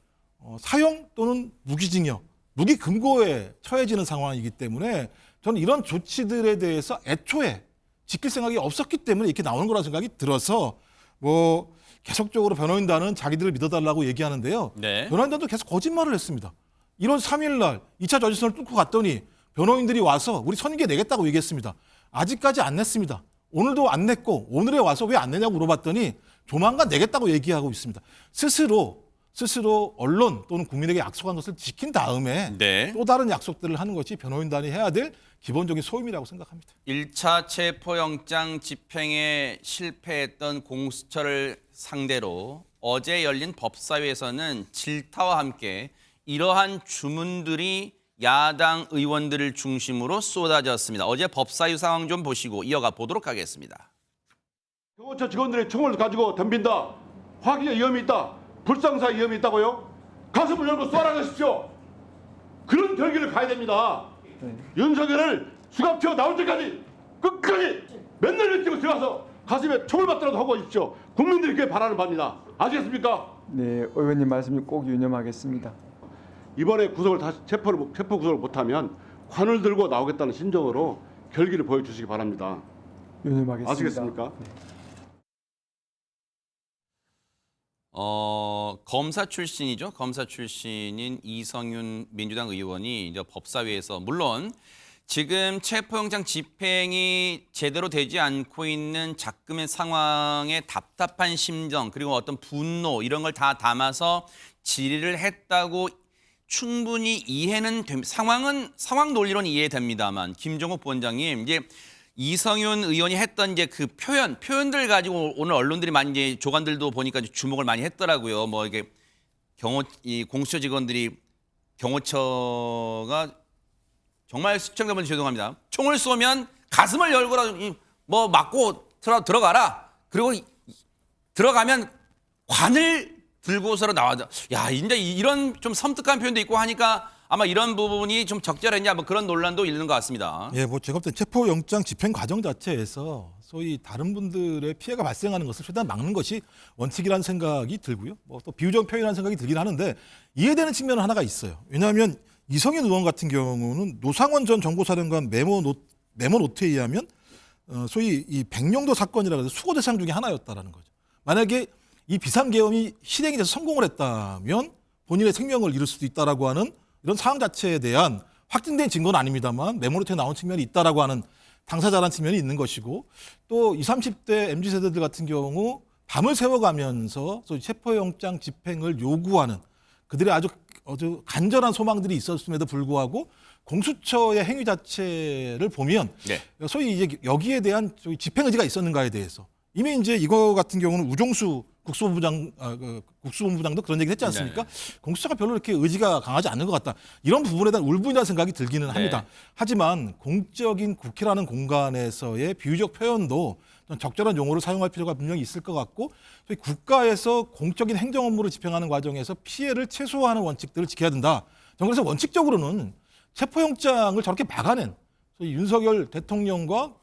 사형 또는 무기징역, 무기금고에 처해지는 상황이기 때문에 저는 이런 조치들에 대해서 애초에 지킬 생각이 없었기 때문에 이렇게 나오는 거라는 생각이 들어서 뭐 계속적으로 변호인단은 자기들을 믿어달라고 얘기하는데요. 네. 변호인단도 계속 거짓말을 했습니다. 1월 3일 날 2차 저지선을 뚫고 갔더니 변호인들이 와서 우리 선임계 내겠다고 얘기했습니다. 아직까지 안 냈습니다. 오늘도 안 냈고 오늘에 와서 왜 안 내냐고 물어봤더니 조만간 내겠다고 얘기하고 있습니다. 스스로 언론 또는 국민에게 약속한 것을 지킨 다음에 네. 또 다른 약속들을 하는 것이 변호인단이 해야 될 기본적인 소임이라고 생각합니다. 1차 체포영장 집행에 실패했던 공수처를 상대로 어제 열린 법사위에서는 질타와 함께 이러한 주문들이 야당 의원들을 중심으로 쏟아졌습니다. 어제 법사위 상황 좀 보시고 이어가 보도록 하겠습니다. 경호처 직원들이 총을 가지고 덤빈다. 화기의 위험이 있다. 불상사 위험이 있다고요? 가슴을 열고 쏘라 하십시오. 그런 결기를 가야 됩니다. 윤석열을 수갑 튀어 나올 때까지 끝까지 맨날 일찍 들어가서 가슴에 총을 맞더라도 하고 있십시오. 국민들이 그게 바라는 바입니다. 아시겠습니까? 네, 의원님 말씀 꼭 유념하겠습니다. 이번에 구속을 다시 체포 구속을 못하면 관을 들고 나오겠다는 심정으로 결기를 보여주시기 바랍니다. 유념하겠습니다. 아시겠습니까? 네. 검사 출신이죠. 검사 출신인 이성윤 민주당 의원이 이제 법사위에서 물론 지금 체포영장 집행이 제대로 되지 않고 있는 자금의 상황에 답답한 심정 그리고 어떤 분노 이런 걸 다 담아서 질의를 했다고 충분히 이해는 됩니다. 상황 논리로는 이해됩니다만 김종욱 부원장님 이제 이성윤 의원이 했던 이제 그 표현들 가지고 오늘 언론들이 많이 이제 조간들도 보니까 주목을 많이 했더라고요. 뭐 이게 이 공수처 직원들이 경호처가 정말 시청자분 죄송합니다. 총을 쏘면 가슴을 열고라도 뭐 맞고 들어가라. 그리고 들어가면 관을 들고서로 나와자. 야, 이제 이런 좀 섬뜩한 표현도 있고 하니까 아마 이런 부분이 좀 적절했냐 뭐 그런 논란도 있는 것 같습니다. 예, 뭐 제가 볼 때 체포영장 집행 과정 자체에서 소위 다른 분들의 피해가 발생하는 것을 최대한 막는 것이 원칙이라는 생각이 들고요. 뭐 또 비유적 표현이라는 생각이 들긴 하는데 이해되는 측면은 하나가 있어요. 왜냐하면 이성윤 의원 같은 경우는 노상원 전 정보사령관 메모 노트에 의하면 소위 이 백령도 사건이라고 해서 수거 대상 중에 하나였다라는 거죠. 만약에 이 비상계엄이 실행이 돼서 성공을 했다면 본인의 생명을 잃을 수도 있다라고 하는 이런 상황 자체에 대한 확증된 증거는 아닙니다만 메모노트에 나온 측면이 있다라고 하는 당사자라는 측면이 있는 것이고 또 20, 30대 MZ세대들 같은 경우 밤을 새워가면서 체포영장 집행을 요구하는 그들의 아주 아주 간절한 소망들이 있었음에도 불구하고 공수처의 행위 자체를 보면 네. 소위 이제 여기에 대한 집행 의지가 있었는가에 대해서 이미 이제 이거 같은 경우는 우종수 국수본부장도 그런 얘기를 했지 않습니까? 네. 공수처가 별로 이렇게 의지가 강하지 않는 것 같다. 이런 부분에 대한 울분이라는 생각이 들기는 합니다. 네. 하지만 공적인 국회라는 공간에서의 비유적 표현도 좀 적절한 용어를 사용할 필요가 분명히 있을 것 같고 소위 국가에서 공적인 행정 업무를 집행하는 과정에서 피해를 최소화하는 원칙들을 지켜야 된다. 저는 그래서 원칙적으로는 체포영장을 저렇게 막아낸 소위 윤석열 대통령과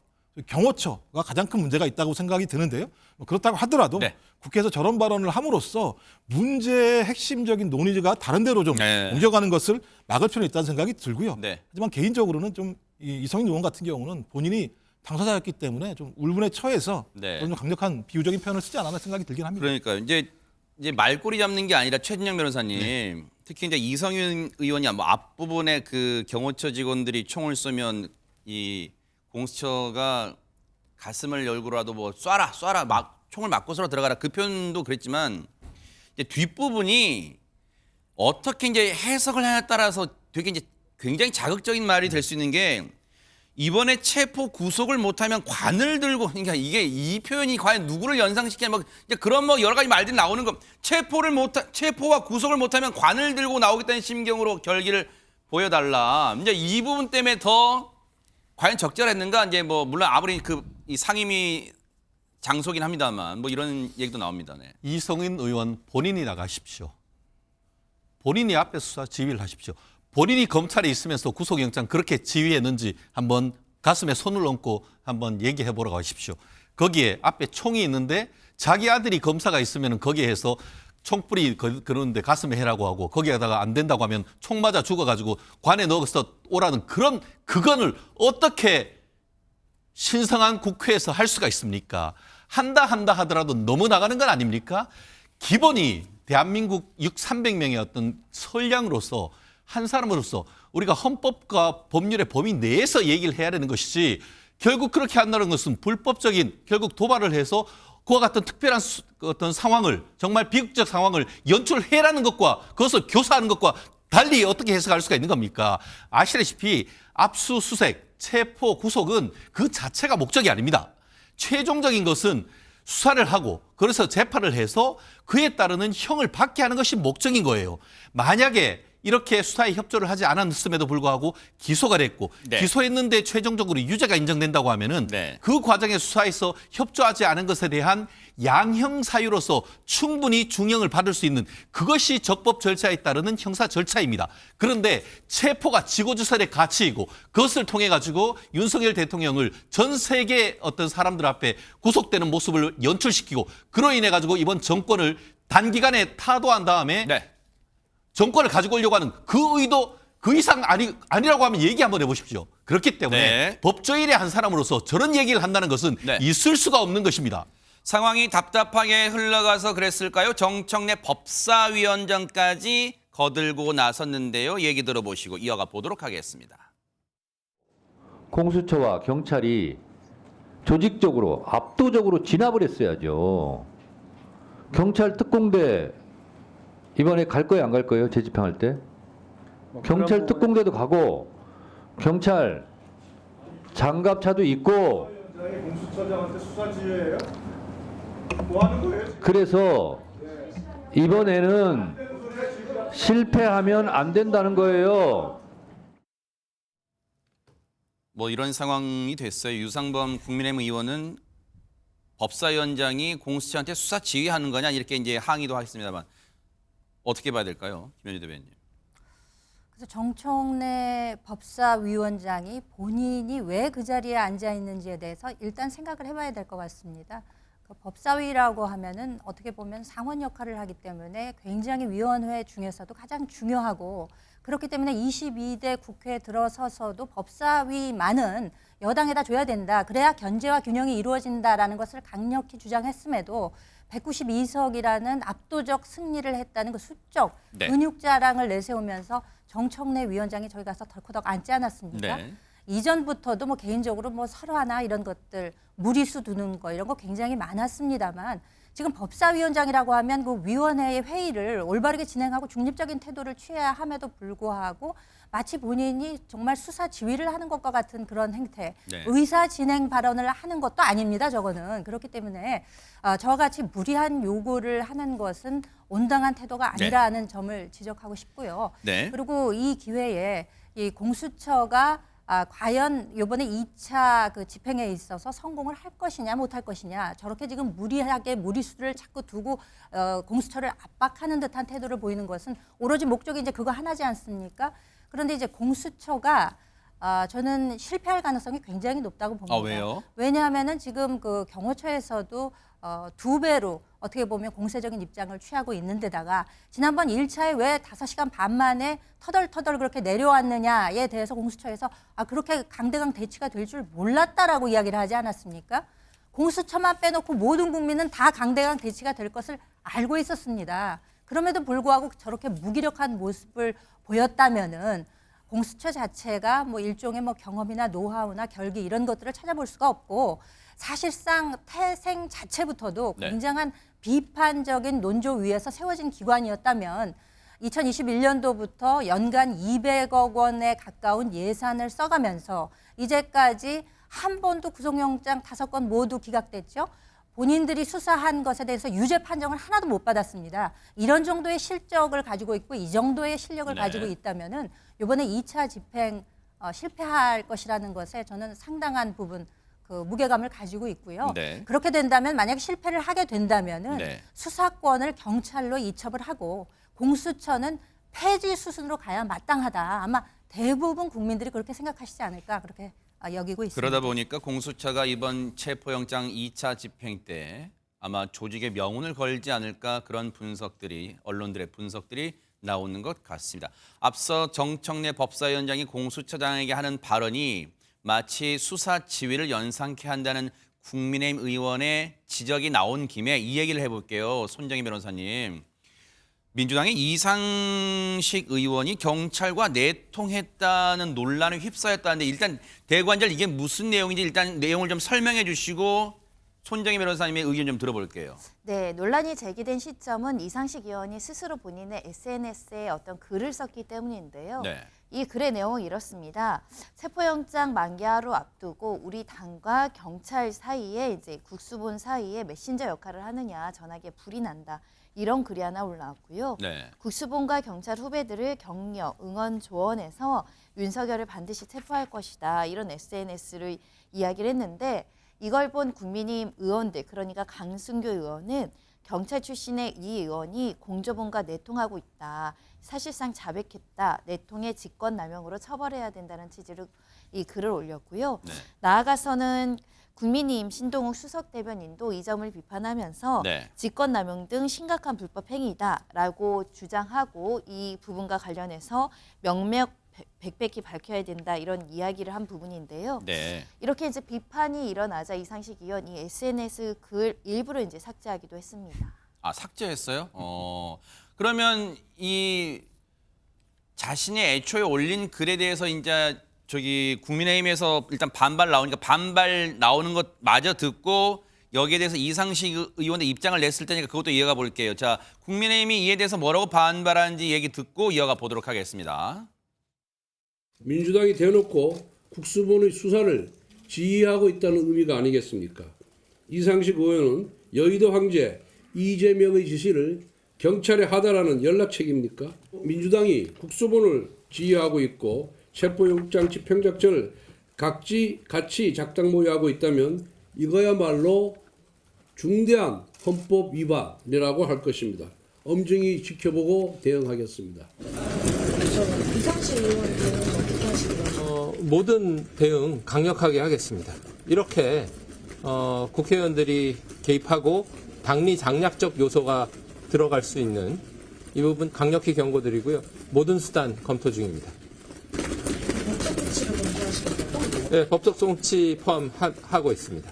경호처가 가장 큰 문제가 있다고 생각이 드는데요. 그렇다고 하더라도 네. 국회에서 저런 발언을 함으로써 문제의 핵심적인 논의가 다른 데로 좀 네. 옮겨가는 것을 막을 필요는 있다는 생각이 들고요. 네. 하지만 개인적으로는 좀 이성인 의원 같은 경우는 본인이 당사자였기 때문에 좀 울분에 처해서 네. 좀 강력한 비유적인 표현을 쓰지 않았나 생각이 들긴 합니다. 그러니까 이제 말꼬리 잡는 게 아니라 최진영 변호사님 특히 이제 이성윤 의원이 뭐 앞부분에 그 경호처 직원들이 총을 쏘면 이 공수처가 가슴을 열고라도 뭐 쏴라 막 총을 맞고서 들어가라 그 표현도 그랬지만 이제 뒷부분이 어떻게 이제 해석을 하냐에 따라서 되게 이제 굉장히 자극적인 말이 될 수 있는 게 이번에 체포 구속을 못하면 관을 들고 그러니까 이게 이 표현이 과연 누구를 연상시키냐 뭐 이제 그런 뭐 여러 가지 말들이 나오는 거 체포와 구속을 못하면 관을 들고 나오겠다는 심경으로 결기를 보여달라. 이제 이 부분 때문에 더 과연 적절했는가 이제 뭐 물론 아무리 이 상임위 장소긴 합니다만 뭐 이런 얘기도 나옵니다. 네. 이성인 의원 본인이 나가십시오. 본인이 앞에 수사 지휘를 하십시오. 본인이 검찰에 있으면서 구속영장 그렇게 지휘했는지 한번 가슴에 손을 얹고 한번 얘기해 보라고 하십시오. 거기에 앞에 총이 있는데 자기 아들이 검사가 있으면 거기에 해서 총불이 그러는데 가슴에 해라고 하고 거기에다가 안 된다고 하면 총 맞아 죽어가지고 관에 넣어서 오라는 그런 그건을 어떻게 신성한 국회에서 할 수가 있습니까? 한다 하더라도 너무 나가는 건 아닙니까? 기본이 대한민국 300명의 어떤 선량으로서 한 사람으로서 우리가 헌법과 법률의 범위 내에서 얘기를 해야 되는 것이지 결국 그렇게 한다는 것은 불법적인 결국 도발을 해서 그와 같은 특별한 어떤 상황을 정말 비극적 상황을 연출해라는 것과 그것을 교사하는 것과 달리 어떻게 해석할 수가 있는 겁니까? 아시다시피 압수수색, 체포, 구속은 그 자체가 목적이 아닙니다. 최종적인 것은 수사를 하고 그래서 재판을 해서 그에 따르는 형을 받게 하는 것이 목적인 거예요. 만약에 이렇게 수사에 협조를 하지 않았음에도 불구하고 기소가 됐고 네. 기소했는데 최종적으로 유죄가 인정된다고 하면은 네. 그 과정의 수사에서 협조하지 않은 것에 대한 양형 사유로서 충분히 중형을 받을 수 있는 그것이 적법 절차에 따르는 형사 절차입니다. 그런데 체포가 지고지설의 가치이고 그것을 통해 가지고 윤석열 대통령을 전 세계 어떤 사람들 앞에 구속되는 모습을 연출시키고 그로 인해 가지고 이번 정권을 단기간에 타도한 다음에 네. 정권을 가지고 오려고 하는 그 의도 그 이상 아니라고 하면 얘기 한번 해보십시오. 그렇기 때문에 네. 법조인의 한 사람으로서 저런 얘기를 한다는 것은 네. 있을 수가 없는 것입니다. 상황이 답답하게 흘러가서 그랬을까요? 정청래 법사위원장까지 거들고 나섰는데요. 얘기 들어보시고 이어가 보도록 하겠습니다. 공수처와 경찰이 조직적으로 압도적으로 진압을 했어야죠. 경찰 특공대 이번에 갈 거예요, 안 갈 거예요? 재집행할 때? 경찰 특공대도 가고 경찰 장갑차도 있고 공수처장한테 수사 지휘예요? 뭐 하는 거예요? 그래서 이번에는 실패하면 안 된다는 거예요. 뭐 이런 상황이 됐어요. 유상범 국민의힘 의원은 법사위원장이 공수처한테 수사 지휘하는 거냐 이렇게 이제 항의도 하겠습니다만 어떻게 봐야 될까요, 김현희 대변인? 그래서 정청래 법사위원장이 본인이 왜 그 자리에 앉아 있는지에 대해서 일단 생각을 해봐야 될 것 같습니다. 그 법사위라고 하면은 어떻게 보면 상원 역할을 하기 때문에 굉장히 위원회 중에서도 가장 중요하고 그렇기 때문에 22대 국회에 들어서서도 법사위만은 여당에다 줘야 된다. 그래야 견제와 균형이 이루어진다라는 것을 강력히 주장했음에도 192석이라는 압도적 승리를 했다는 그 수적 네. 근육 자랑을 내세우면서 정청래 위원장이 저기 가서 덜커덕 앉지 않았습니까? 네. 이전부터도 뭐 개인적으로 뭐 설화나 이런 것들 무리수 두는 거 이런 거 굉장히 많았습니다만 지금 법사위원장이라고 하면 그 위원회의 회의를 올바르게 진행하고 중립적인 태도를 취해야 함에도 불구하고 마치 본인이 정말 수사 지휘를 하는 것과 같은 그런 행태, 네. 의사 진행 발언을 하는 것도 아닙니다. 저거는 그렇기 때문에 저와 같이 무리한 요구를 하는 것은 온당한 태도가 아니라는 점을 지적하고 싶고요. 네. 그리고 이 기회에 이 공수처가 과연 이번에 2차 그 집행에 있어서 성공을 할 것이냐 못할 것이냐 저렇게 지금 무리하게 무리수를 자꾸 두고 공수처를 압박하는 듯한 태도를 보이는 것은 오로지 목적이 이제 그거 하나지 않습니까? 그런데 이제 공수처가 저는 실패할 가능성이 굉장히 높다고 봅니다. 왜요? 왜냐하면은 지금 그 경호처에서도 2배로 어떻게 보면 공세적인 입장을 취하고 있는데다가 지난번 1차에 왜 5시간 반 만에 터덜터덜 그렇게 내려왔느냐에 대해서 공수처에서 그렇게 강대강 대치가 될 줄 몰랐다라고 이야기를 하지 않았습니까? 공수처만 빼놓고 모든 국민은 다 강대강 대치가 될 것을 알고 있었습니다. 그럼에도 불구하고 저렇게 무기력한 모습을 보였다면은 공수처 자체가 뭐 일종의 뭐 경험이나 노하우나 결기 이런 것들을 찾아볼 수가 없고 사실상 태생 자체부터도 네. 굉장한 비판적인 논조 위에서 세워진 기관이었다면 2021년도부터 연간 200억 원에 가까운 예산을 써가면서 이제까지 한 번도 구속영장 5건 모두 기각됐죠. 본인들이 수사한 것에 대해서 유죄 판정을 하나도 못 받았습니다. 이런 정도의 실적을 가지고 있고 이 정도의 실력을 네. 가지고 있다면은 이번에 2차 집행 실패할 것이라는 것에 저는 상당한 부분 그 무게감을 가지고 있고요. 네. 그렇게 된다면 만약 실패를 하게 된다면은 네. 수사권을 경찰로 이첩을 하고 공수처는 폐지 수순으로 가야 마땅하다. 아마 대부분 국민들이 그렇게 생각하시지 않을까 그렇게 여기고 있습니다. 그러다 보니까 공수처가 이번 체포영장 2차 집행 때 아마 조직의 명운을 걸지 않을까 그런 분석들이 언론들의 분석들이 나오는 것 같습니다. 앞서 정청래 법사위원장이 공수처장에게 하는 발언이 마치 수사 지휘를 연상케 한다는 국민의힘 의원의 지적이 나온 김에 이 얘기를 해볼게요. 손정희 변호사님. 민주당의 이상식 의원이 경찰과 내통했다는 논란에 휩싸였다는데 일단 대관절 이게 무슨 내용인지 일단 내용을 좀 설명해 주시고 손정희 변호사님의 의견 좀 들어볼게요. 네, 논란이 제기된 시점은 이상식 의원이 스스로 본인의 SNS에 어떤 글을 썼기 때문인데요. 네. 이 글의 내용은 이렇습니다. 체포영장 만기하루 앞두고 우리 당과 경찰 사이에 이제 국수본 사이에 메신저 역할을 하느냐 전하기에 불이 난다. 이런 글이 하나 올라왔고요. 네. 국수본과 경찰 후배들을 격려, 응원, 조언해서 윤석열을 반드시 체포할 것이다. 이런 SNS를 이야기를 했는데 이걸 본 국민의힘 의원들, 그러니까 강승규 의원은 경찰 출신의 이 의원이 공조본과 내통하고 있다. 사실상 자백했다. 내통의 직권남용으로 처벌해야 된다는 취지로 이 글을 올렸고요. 네. 나아가서는 국민의힘 신동욱 수석 대변인도 이 점을 비판하면서 네. 직권남용 등 심각한 불법 행위다라고 주장하고 이 부분과 관련해서 명백히 밝혀야 된다 이런 이야기를 한 부분인데요. 네. 이렇게 이제 비판이 일어나자 이상식 의원이 SNS 글 일부를 이제 삭제하기도 했습니다. 삭제했어요? 그러면 이 자신이 애초에 올린 글에 대해서 이제 국민의힘에서 일단 반발 나오니까 반발 나오는 것 마저 듣고 여기에 대해서 이상식 의원의 입장을 냈을 테니까 그것도 이어가 볼게요. 자, 국민의힘이 이에 대해서 뭐라고 반발하는지 얘기 듣고 이어가 보도록 하겠습니다. 민주당이 대놓고 국수본의 수사를 지휘하고 있다는 의미가 아니겠습니까? 이상식 의원은 여의도 황제 이재명의 지시를 경찰에 하다라는 연락책입니까? 민주당이 국수본을 지휘하고 있고 체포영장 집행작전을 같이 작당모의하고 있다면 이거야말로 중대한 헌법 위반이라고 할 것입니다. 엄중히 지켜보고 대응하겠습니다. 이상식 의원은 어떻게 하시고요? 모든 대응 강력하게 하겠습니다. 이렇게 국회의원들이 개입하고 당리 장략적 요소가 들어갈 수 있는 이 부분 강력히 경고드리고요. 모든 수단 검토 중입니다. 법적 조치를 검토하시겠다고? 네, 법적 조치 포함하고 있습니다.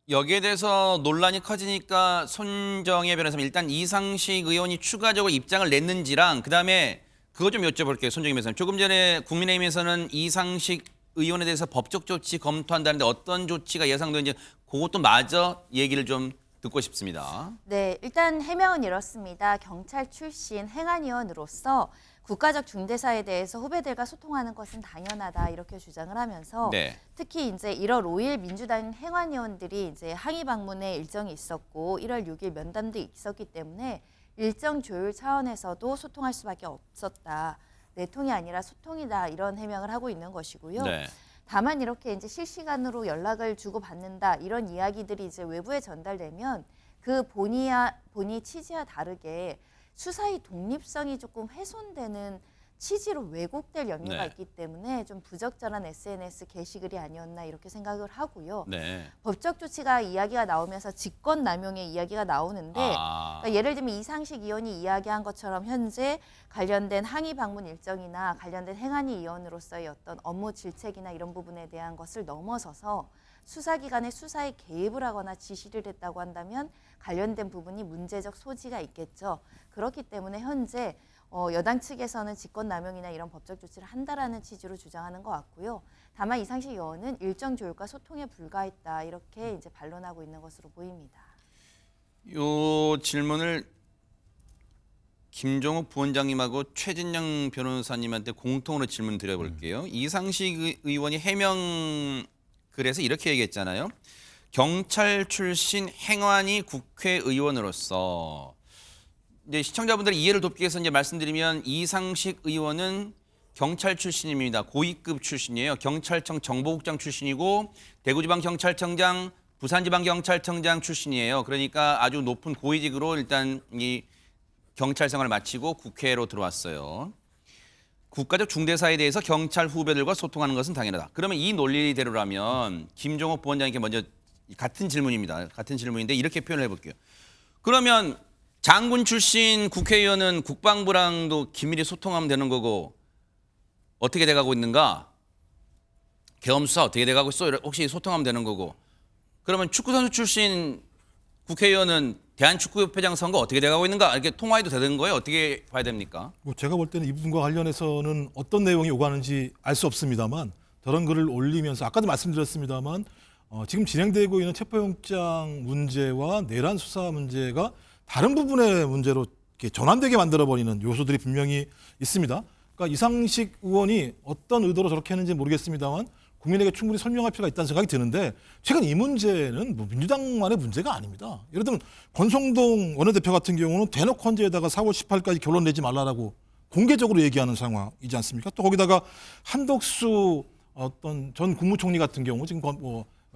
여기에 대해서 논란이 커지니까 손정혜 변호사님 일단 이상식 의원이 추가적으로 입장을 냈는지랑 그다음에 그거 좀 여쭤볼게요. 손정희 변호사님. 조금 전에 국민의힘에서는 이상식 의원에 대해서 법적 조치 검토한다는데 어떤 조치가 예상되는지 그것도 마저 얘기를 좀 듣고 싶습니다. 네, 일단 해명은 이렇습니다. 경찰 출신 행안위원으로서 국가적 중대사에 대해서 후배들과 소통하는 것은 당연하다 이렇게 주장을 하면서 네. 특히 이제 1월 5일 민주당 행안위원들이 이제 항의 방문에 일정이 있었고 1월 6일 면담도 있었기 때문에 일정 조율 차원에서도 소통할 수밖에 없었다. 내통이 아니라 소통이다 이런 해명을 하고 있는 것이고요. 네. 다만 이렇게 이제 실시간으로 연락을 주고 받는다 이런 이야기들이 이제 외부에 전달되면 그 본의 취지와 다르게 수사의 독립성이 조금 훼손되는 취지로 왜곡될 염려가 네. 있기 때문에 좀 부적절한 SNS 게시글이 아니었나 이렇게 생각을 하고요. 네. 법적 조치가 이야기가 나오면서 직권남용의 이야기가 나오는데 그러니까 예를 들면 이상식 의원이 이야기한 것처럼 현재 관련된 항의 방문 일정이나 관련된 행안위 위원으로서의 어떤 업무 질책이나 이런 부분에 대한 것을 넘어서서 수사기관의 수사에 개입을 하거나 지시를 했다고 한다면 관련된 부분이 문제적 소지가 있겠죠. 그렇기 때문에 현재 여당 측에서는 직권남용이나 이런 법적 조치를 한다라는 취지로 주장하는 것 같고요. 다만 이상식 의원은 일정 조율과 소통에 불과했다 이렇게 이제 반론하고 있는 것으로 보입니다. 요 질문을 김종욱 부원장님하고 최진영 변호사님한테 공통으로 질문 드려볼게요. 이상식 의원이 해명 글에서 이렇게 얘기했잖아요. 경찰 출신 행안위 국회의원으로서 이제 시청자분들의 이해를 돕기 위해서 이제 말씀드리면 이상식 의원은 경찰 출신입니다. 고위급 출신이에요. 경찰청 정보국장 출신이고 대구지방경찰청장, 부산지방경찰청장 출신이에요. 그러니까 아주 높은 고위직으로 일단 이 경찰 생활을 마치고 국회로 들어왔어요. 국가적 중대사에 대해서 경찰 후배들과 소통하는 것은 당연하다. 그러면 이 논리대로라면 김종욱 부원장님께 먼저 같은 질문입니다. 같은 질문인데 이렇게 표현을 해볼게요. 그러면 장군 출신 국회의원은 국방부랑도 긴밀히 소통하면 되는 거고 어떻게 돼가고 있는가? 계엄수사 어떻게 돼가고 있어? 혹시 소통하면 되는 거고 그러면 축구선수 출신 국회의원은 대한축구협회장 선거 어떻게 돼가고 있는가? 이렇게 통화해도 되는 거예요? 어떻게 봐야 됩니까? 제가 볼 때는 이 부분과 관련해서는 어떤 내용이 오가는지 알 수 없습니다만 저런 글을 올리면서 아까도 말씀드렸습니다만 지금 진행되고 있는 체포영장 문제와 내란 수사 문제가 다른 부분의 문제로 이렇게 전환되게 만들어버리는 요소들이 분명히 있습니다. 그러니까 이상식 의원이 어떤 의도로 저렇게 했는지 모르겠습니다만 국민에게 충분히 설명할 필요가 있다는 생각이 드는데 최근 이 문제는 뭐 민주당만의 문제가 아닙니다. 예를 들면 권성동 원내대표 같은 경우는 대놓고 헌재에다가 4월 18일까지 결론 내지 말라라고 공개적으로 얘기하는 상황이지 않습니까? 또 거기다가 한덕수 어떤 전 국무총리 같은 경우 지금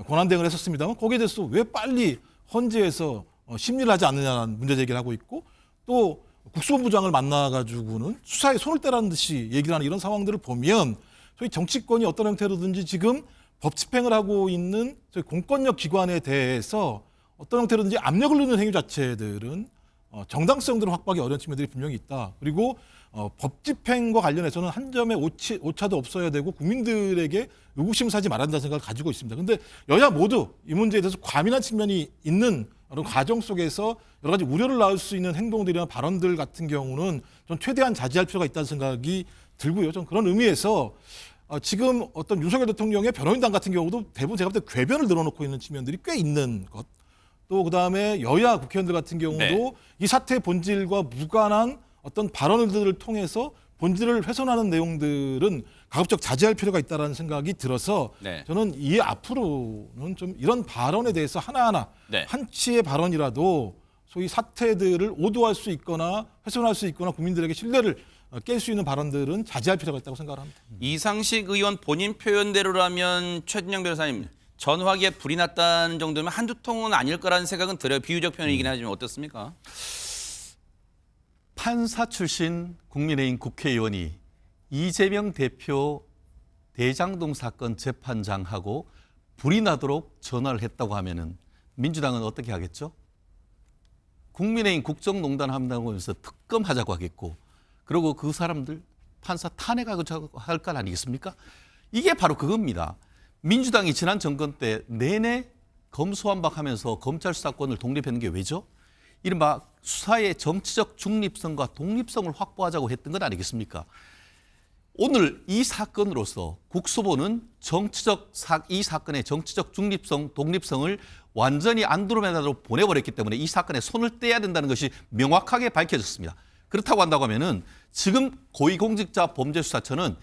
권한대행을 했었습니다만 거기에 대해서 왜 빨리 헌재에서 심리를 하지 않느냐는 문제 제기를 하고 있고 또 국수본부장을 만나가지고는 수사에 손을 떼라는 듯이 얘기를 하는 이런 상황들을 보면 저희 정치권이 어떤 형태로든지 지금 법 집행을 하고 있는 저희 공권력 기관에 대해서 어떤 형태로든지 압력을 넣는 행위 자체들은 정당성들을 확보하기 어려운 측면들이 분명히 있다. 그리고 법 집행과 관련해서는 한 점의 오차도 없어야 되고 국민들에게 의구심을 사지 말아야 한다는 생각을 가지고 있습니다. 그런데 여야 모두 이 문제에 대해서 과민한 측면이 있는 그런 과정 속에서 여러 가지 우려를 낳을 수 있는 행동들이나 발언들 같은 경우는 전 최대한 자제할 필요가 있다는 생각이 들고요. 전 그런 의미에서 지금 어떤 윤석열 대통령의 변호인단 같은 경우도 대부분 제가 볼 때 궤변을 늘어놓고 있는 측면들이 꽤 있는 것. 또 그다음에 여야 국회의원들 같은 경우도 네. 이 사태의 본질과 무관한 어떤 발언들을 통해서 본질을 훼손하는 내용들은 가급적 자제할 필요가 있다는 생각이 들어서 네. 저는 이 앞으로는 좀 이런 발언에 대해서 하나하나 네. 한치의 발언이라도 소위 사태들을 오도할 수 있거나 훼손할 수 있거나 국민들에게 신뢰를 깰 수 있는 발언들은 자제할 필요가 있다고 생각을 합니다. 이상식 의원 본인 표현대로라면 최진영 변호사님 전화기에 불이 났다는 정도면 한두 통은 아닐 거라는 생각은 들어요. 비유적 표현이긴 하지만 어떻습니까? 판사 출신 국민의힘 국회의원이 이재명 대표 대장동 사건 재판장하고 불이 나도록 전화를 했다고 하면은 민주당은 어떻게 하겠죠? 국민의힘 국정농단 한다고 하면서 특검하자고 하겠고 그리고 그 사람들 판사 탄핵하고 할 건 아니겠습니까? 이게 바로 그겁니다. 민주당이 지난 정권 때 내내 검수완박하면서 검찰 수사권을 독립하는 게 왜죠? 이른바 수사의 정치적 중립성과 독립성을 확보하자고 했던 건 아니겠습니까? 오늘 이 사건으로서 국수본은 이 사건의 정치적 중립성, 독립성을 완전히 안드로메다로 보내버렸기 때문에 이 사건에 손을 떼야 된다는 것이 명확하게 밝혀졌습니다. 그렇다고 한다고 하면은 지금 고위공직자범죄수사처는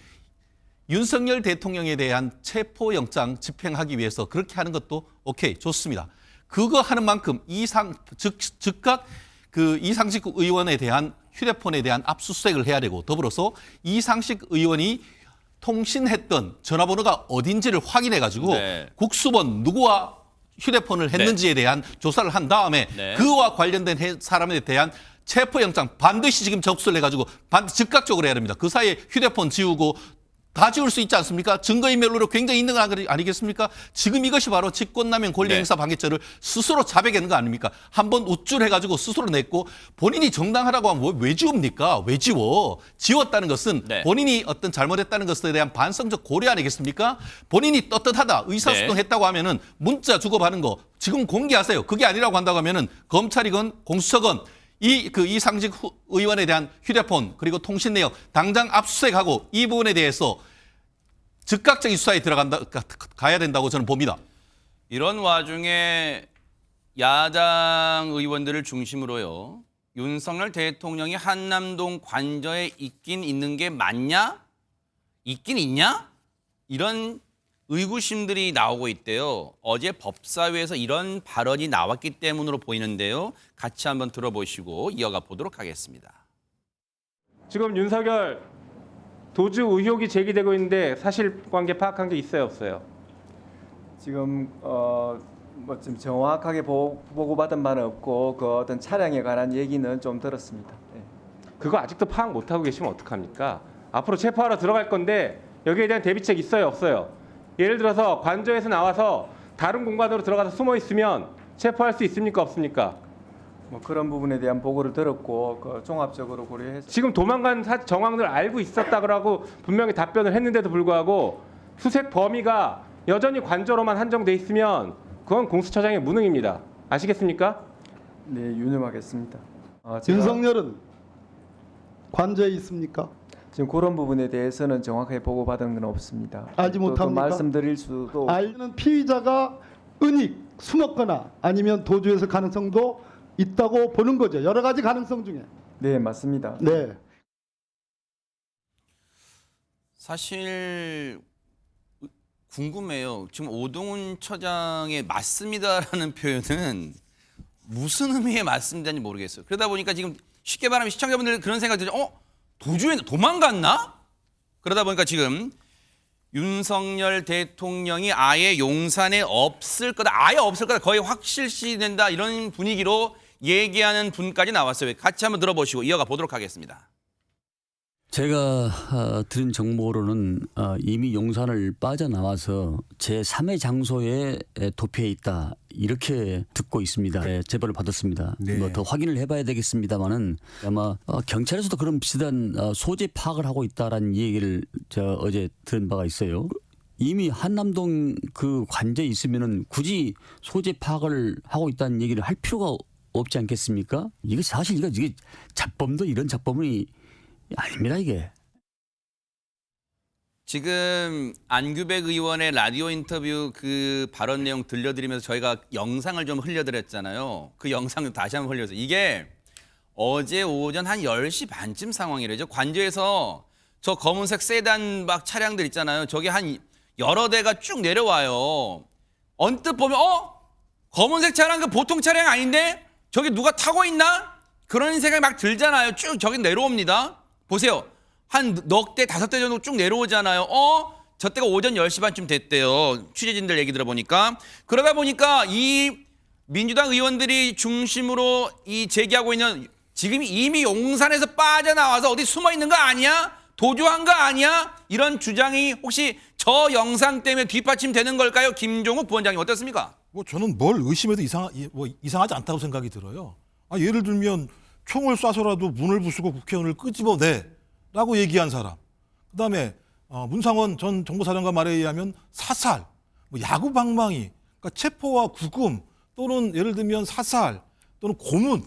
윤석열 대통령에 대한 체포영장 집행하기 위해서 그렇게 하는 것도 오케이, 좋습니다. 그거 하는 만큼 즉각 그 이상식 의원에 대한 휴대폰에 대한 압수수색을 해야 되고, 더불어서 이상식 의원이 통신했던 전화번호가 어딘지를 확인해가지고 네. 국수본 누구와 휴대폰을 했는지에 대한 조사를 한 다음에 그와 관련된 사람에 대한 체포영장 반드시 지금 접수를 해가지고 즉각적으로 해야 됩니다. 그 사이에 휴대폰 지우고 다 지울 수 있지 않습니까? 증거인멸로 굉장히 있는 거 아니겠습니까? 지금 이것이 바로 직권남용 권리행사 방해죄를 스스로 자백하는 거 아닙니까? 한번 우쭐해가지고 스스로 냈고, 본인이 정당하다고 하면 왜 지웁니까? 왜 지워? 지웠다는 것은 본인이 어떤 잘못했다는 것에 대한 반성적 고려 아니겠습니까? 본인이 떳떳하다, 의사소통했다고 하면은 문자 주고받은 거 지금 공개하세요. 그게 아니라고 한다고 하면은 검찰이건 공수처건 이상식 의원에 대한 휴대폰 그리고 통신 내역 당장 압수수색하고 이 부분에 대해서 즉각적인 수사에 가야 된다고 저는 봅니다. 이런 와중에 야당 의원들을 중심으로요, 윤석열 대통령이 한남동 관저에 있긴 있는 게 맞냐? 있긴 있냐? 이런 의구심들이 나오고 있대요. 어제 법사위에서 이런 발언이 나왔기 때문으로 보이는데요. 같이 한번 들어보시고 이어가 보도록 하겠습니다. 지금 윤석열 도주 의혹이 제기되고 있는데 사실관계 파악한 게 있어요, 없어요? 지금 뭐 좀 정확하게 보고받은 바는 없고 그 어떤 차량에 관한 얘기는 좀 들었습니다. 네. 그거 아직도 파악 못하고 계시면 어떡합니까? 앞으로 체포하러 들어갈 건데 여기에 대한 대비책 있어요, 없어요? 예를 들어서 관저에서 나와서 다른 공간으로 들어가서 숨어 있으면 체포할 수 있습니까, 없습니까? 뭐 그런 부분에 대한 보고를 들었고 그 종합적으로 고려해서 지금 도망간 정황을 알고 있었다고 분명히 답변을 했는데도 불구하고 수색 범위가 여전히 관저로만 한정돼 있으면 그건 공수처장의 무능입니다. 아시겠습니까? 네, 유념하겠습니다. 윤석열은 관저에 있습니까? 지금 그런 부분에 대해서는 정확하게 보고받은 건 없습니다. 알지 못합니까? 말씀드릴 수도. 알는 피의자가 은닉, 숨었거나 아니면 도주했을 가능성도 있다고 보는 거죠. 여러 가지 가능성 중에. 네, 맞습니다. 네. 사실 궁금해요. 지금 오동훈 처장의 맞습니다라는 표현은 무슨 의미의 맞습니다인지 모르겠어요. 그러다 보니까 지금 쉽게 말하면 시청자분들 그런 생각이 들죠. 도주에 도망갔나? 그러다 보니까 지금 윤석열 대통령이 아예 용산에 없을 거다. 아예 없을 거다. 거의 확실시 된다. 이런 분위기로 얘기하는 분까지 나왔어요. 같이 한번 들어보시고 이어가 보도록 하겠습니다. 제가 들은 정보로는 이미 용산을 빠져나와서 제3의 장소에 도피해 있다. 이렇게 듣고 있습니다. 네, 제보를 받았습니다. 네. 뭐 더 확인을 해봐야 되겠습니다만은 아마 경찰에서도 그런 비슷한 소재 파악을 하고 있다라는 얘기를 제가 어제 들은 바가 있어요. 이미 한남동 그 관저에 있으면은 굳이 소재 파악을 하고 있다는 얘기를 할 필요가 없지 않겠습니까? 이게 사실 이게 잡범도 이런 잡범이 아닙니다, 이게. 지금 안규백 의원의 라디오 인터뷰 그 발언 내용 들려드리면서 저희가 영상을 좀 흘려드렸잖아요. 그 영상을 다시 한번 흘려서 이게 어제 오전 한 10시 반쯤 상황이래죠. 관저에서 저 검은색 세단 막 차량들 있잖아요. 저게 한 여러 대가 쭉 내려와요. 언뜻 보면 검은색 차량 그 보통 차량 아닌데 저기 누가 타고 있나? 그런 생각이 막 들잖아요. 쭉 저기 내려옵니다. 보세요. 한 넉 대, 5대 정도 쭉 내려오잖아요. 저 때가 오전 10시 반쯤 됐대요. 취재진들 얘기 들어보니까. 그러다 보니까 이 민주당 의원들이 중심으로 이 제기하고 있는 지금 이미 용산에서 빠져나와서 어디 숨어 있는 거 아니야? 도주한 거 아니야? 이런 주장이 혹시 저 영상 때문에 뒷받침되는 걸까요? 김종욱 부원장님 어떻습니까? 저는 뭘 의심해도 이상하지 않다고 생각이 들어요. 예를 들면 총을 쏴서라도 문을 부수고 국회의원을 끄집어내라고 얘기한 사람. 그다음에 문상원 전 정보사령관 말에 의하면 사살, 야구 방망이, 그러니까 체포와 구금 또는 예를 들면 사살 또는 고문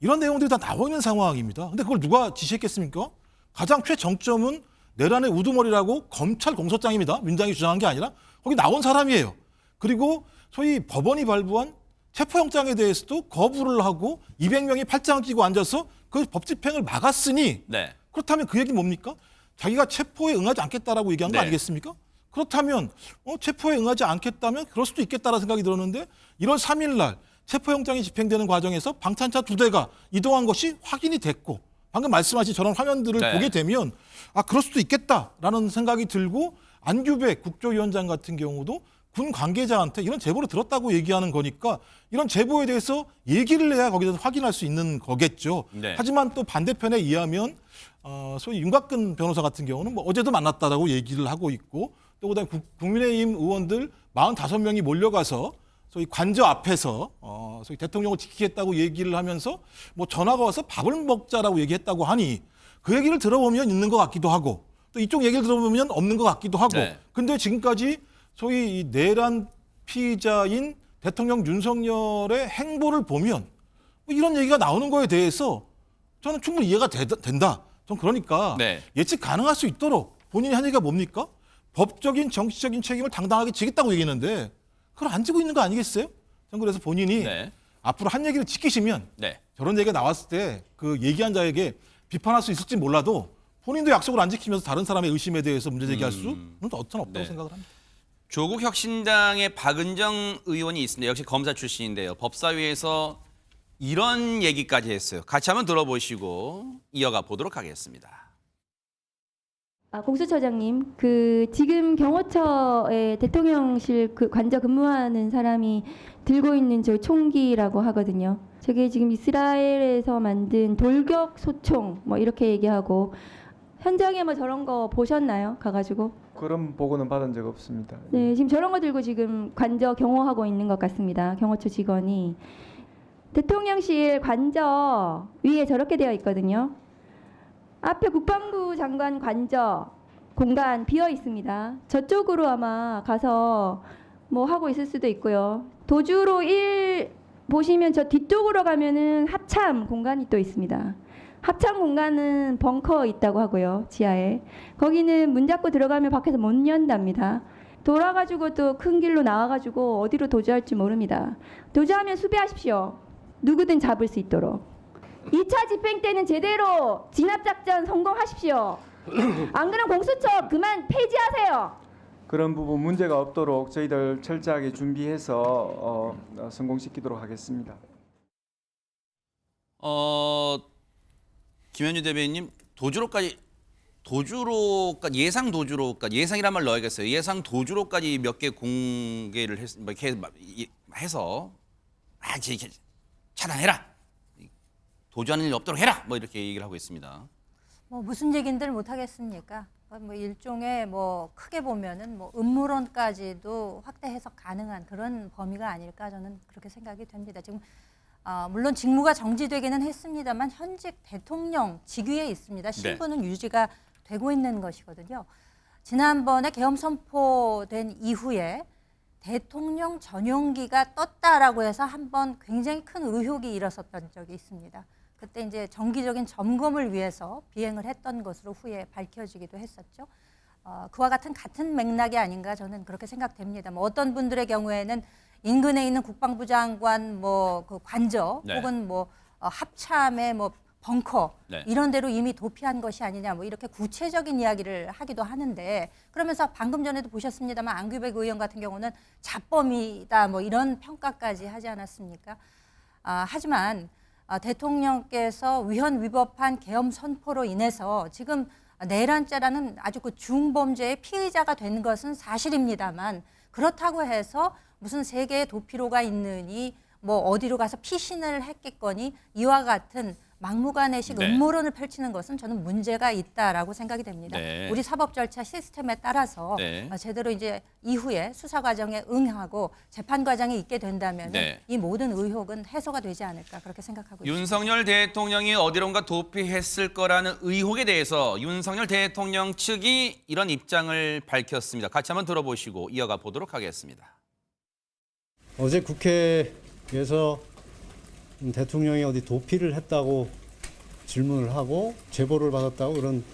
이런 내용들이 다 나와 있는 상황입니다. 근데 그걸 누가 지시했겠습니까? 가장 최정점은 내란의 우두머리라고 검찰 공소장입니다. 민주당이 주장한 게 아니라 거기 나온 사람이에요. 그리고 소위 법원이 발부한 체포영장에 대해서도 거부를 하고 200명이 팔짱을 끼고 앉아서 그 법 집행을 막았으니 네. 그렇다면 그 얘기는 뭡니까? 자기가 체포에 응하지 않겠다라고 얘기한 거 네. 아니겠습니까? 그렇다면 체포에 응하지 않겠다면 그럴 수도 있겠다라는 생각이 들었는데 1월 3일 날 체포영장이 집행되는 과정에서 방탄차 2대가 이동한 것이 확인이 됐고 방금 말씀하신 저런 화면들을 네. 보게 되면 그럴 수도 있겠다라는 생각이 들고 안규백 국조위원장 같은 경우도 군 관계자한테 이런 제보를 들었다고 얘기하는 거니까 이런 제보에 대해서 얘기를 해야 거기서 확인할 수 있는 거겠죠. 네. 하지만 또 반대편에 의하면 소위 윤곽근 변호사 같은 경우는 뭐 어제도 만났다라고 얘기를 하고 있고 또 그다음에 국민의힘 의원들 45명이 몰려가서 소위 관저 앞에서 소위 대통령을 지키겠다고 얘기를 하면서 뭐 전화가 와서 밥을 먹자라고 얘기했다고 하니 그 얘기를 들어보면 있는 것 같기도 하고 또 이쪽 얘기를 들어보면 없는 것 같기도 하고 네. 근데 지금까지 소위 이 내란 피의자인 대통령 윤석열의 행보를 보면 뭐 이런 얘기가 나오는 거에 대해서 저는 충분히 이해가 된다. 전 그러니까 네. 예측 가능할 수 있도록 본인이 한 얘기가 뭡니까? 법적인 정치적인 책임을 당당하게 지겠다고 얘기했는데 그걸 안 지고 있는 거 아니겠어요? 전 그래서 본인이 네. 앞으로 한 얘기를 지키시면 네. 저런 얘기가 나왔을 때 그 얘기한 자에게 비판할 수 있을지 몰라도 본인도 약속을 안 지키면서 다른 사람의 의심에 대해서 문제 제기할 수는 어떤 없다고 네. 생각을 합니다. 조국 혁신당의 박은정 의원이 있습니다. 역시 검사 출신인데요. 법사위에서 이런 얘기까지 했어요. 같이 한번 들어보시고 이어가 보도록 하겠습니다. 공수처장님, 지금 경호처에 대통령실 관저 근무하는 사람이 들고 있는 저 총기라고 하거든요. 저게 지금 이스라엘에서 만든 돌격 소총 뭐 이렇게 얘기하고 현장에 뭐 저런 거 보셨나요? 가가지고? 그런 보고는 받은 적 없습니다. 네, 지금 저런 거 들고 지금 관저 경호하고 있는 것 같습니다. 경호처 직원이. 대통령실 관저 위에 저렇게 되어 있거든요. 앞에 국방부 장관 관저 공간 비어 있습니다. 저쪽으로 아마 가서 뭐 하고 있을 수도 있고요. 도주로 1 보시면 저 뒤쪽으로 가면은 합참 공간이 또 있습니다. 합참 공간은 벙커 있다고 하고요. 지하에. 거기는 문 닫고 들어가면 밖에서 못 연답니다. 돌아가지고 또 큰 길로 나와가지고 어디로 도주할지 모릅니다. 도주하면 수배하십시오. 누구든 잡을 수 있도록. 2차 집행 때는 제대로 진압작전 성공하십시오. 안 그러면 공수처 그만 폐지하세요. 그런 부분 문제가 없도록 저희들 철저하게 준비해서 성공시키도록 하겠습니다. 김현주 대변인님 예상 도주로까지 예상이란 말 넣어야겠어요. 예상 도주로까지 몇 개 공개를 해서 이렇게 차단해라. 도주하는 일 없도록 해라. 뭐 이렇게 얘기를 하고 있습니다. 뭐 무슨 얘긴들 못 하겠습니까? 뭐 일종의 뭐 크게 보면은 뭐 음모론까지도 확대 해석 가능한 그런 범위가 아닐까 저는 그렇게 생각이 됩니다. 지금 물론 직무가 정지되기는 했습니다만 현직 대통령 직위에 있습니다. 신분은 유지가 되고 있는 것이거든요. 지난번에 계엄 선포된 이후에 대통령 전용기가 떴다라고 해서 한번 굉장히 큰 의혹이 일었었던 적이 있습니다. 그때 이제 정기적인 점검을 위해서 비행을 했던 것으로 후에 밝혀지기도 했었죠. 그와 같은 맥락이 아닌가 저는 그렇게 생각됩니다. 뭐 어떤 분들의 경우에는 인근에 있는 국방부 장관 뭐 그 관저 혹은 뭐 합참의 뭐 벙커 이런 데로 이미 도피한 것이 아니냐 뭐 이렇게 구체적인 이야기를 하기도 하는데 그러면서 방금 전에도 보셨습니다만 안규백 의원 같은 경우는 자범이다 뭐 이런 평가까지 하지 않았습니까? 하지만 대통령께서 위헌 위법한 계엄 선포로 인해서 지금 내란죄라는 아주 그 중범죄의 피의자가 된 것은 사실입니다만 그렇다고 해서 무슨 세계의 도피로가 있느니 뭐 어디로 가서 피신을 했겠거니 이와 같은 막무가내식 음모론을 펼치는 것은 저는 문제가 있다라고 생각이 됩니다. 우리 사법 절차 시스템에 따라서 제대로 이제 이후에 수사 과정에 응하고 재판 과정에 있게 된다면 이 모든 의혹은 해소가 되지 않을까 그렇게 생각하고 있습니다. 윤석열 대통령이 어디론가 도피했을 거라는 의혹에 대해서 윤석열 대통령 측이 이런 입장을 밝혔습니다. 같이 한번 들어보시고 이어가 보도록 하겠습니다. 어제 국회에서 대통령이 어디 도피를 했다고 질문을 하고 제보를 받았다고 그런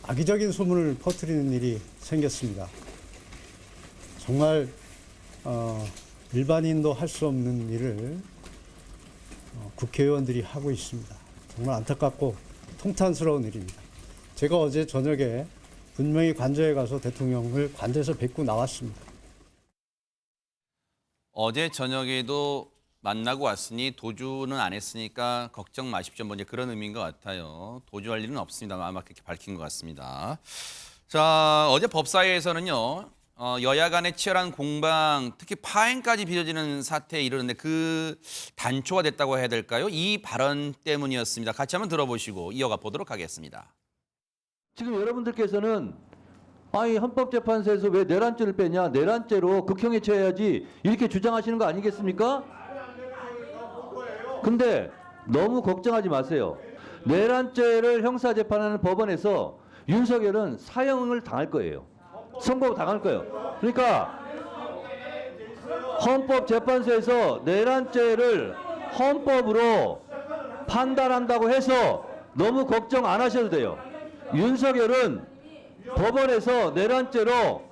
악의적인 소문을 퍼뜨리는 일이 생겼습니다. 정말 일반인도 할 수 없는 일을 국회의원들이 하고 있습니다. 정말 안타깝고 통탄스러운 일입니다. 제가 어제 저녁에 분명히 관저에 가서 대통령을 관저에서 뵙고 나왔습니다. 어제 저녁에도 만나고 왔으니 도주는 안 했으니까 걱정 마십시오. 뭐 이제 그런 의미인 것 같아요. 도주할 일은 없습니다. 아마 그렇게 밝힌 것 같습니다. 자, 어제 법사위에서는요. 여야 간의 치열한 공방, 특히 파행까지 빚어지는 사태에 이르는데 그 단초가 됐다고 해야 될까요? 이 발언 때문이었습니다. 같이 한번 들어보시고 이어가 보도록 하겠습니다. 지금 여러분들께서는 아니 헌법재판소에서 왜 내란죄를 빼냐, 내란죄로 극형에 처해야지 이렇게 주장하시는 거 아니겠습니까? 근데 너무 걱정하지 마세요. 내란죄를 형사재판하는 법원에서 윤석열은 사형을 당할 거예요. 선고 당할 거예요. 그러니까 헌법재판소에서 내란죄를 헌법으로 판단한다고 해서 너무 걱정 안 하셔도 돼요. 윤석열은 법원에서 내란죄로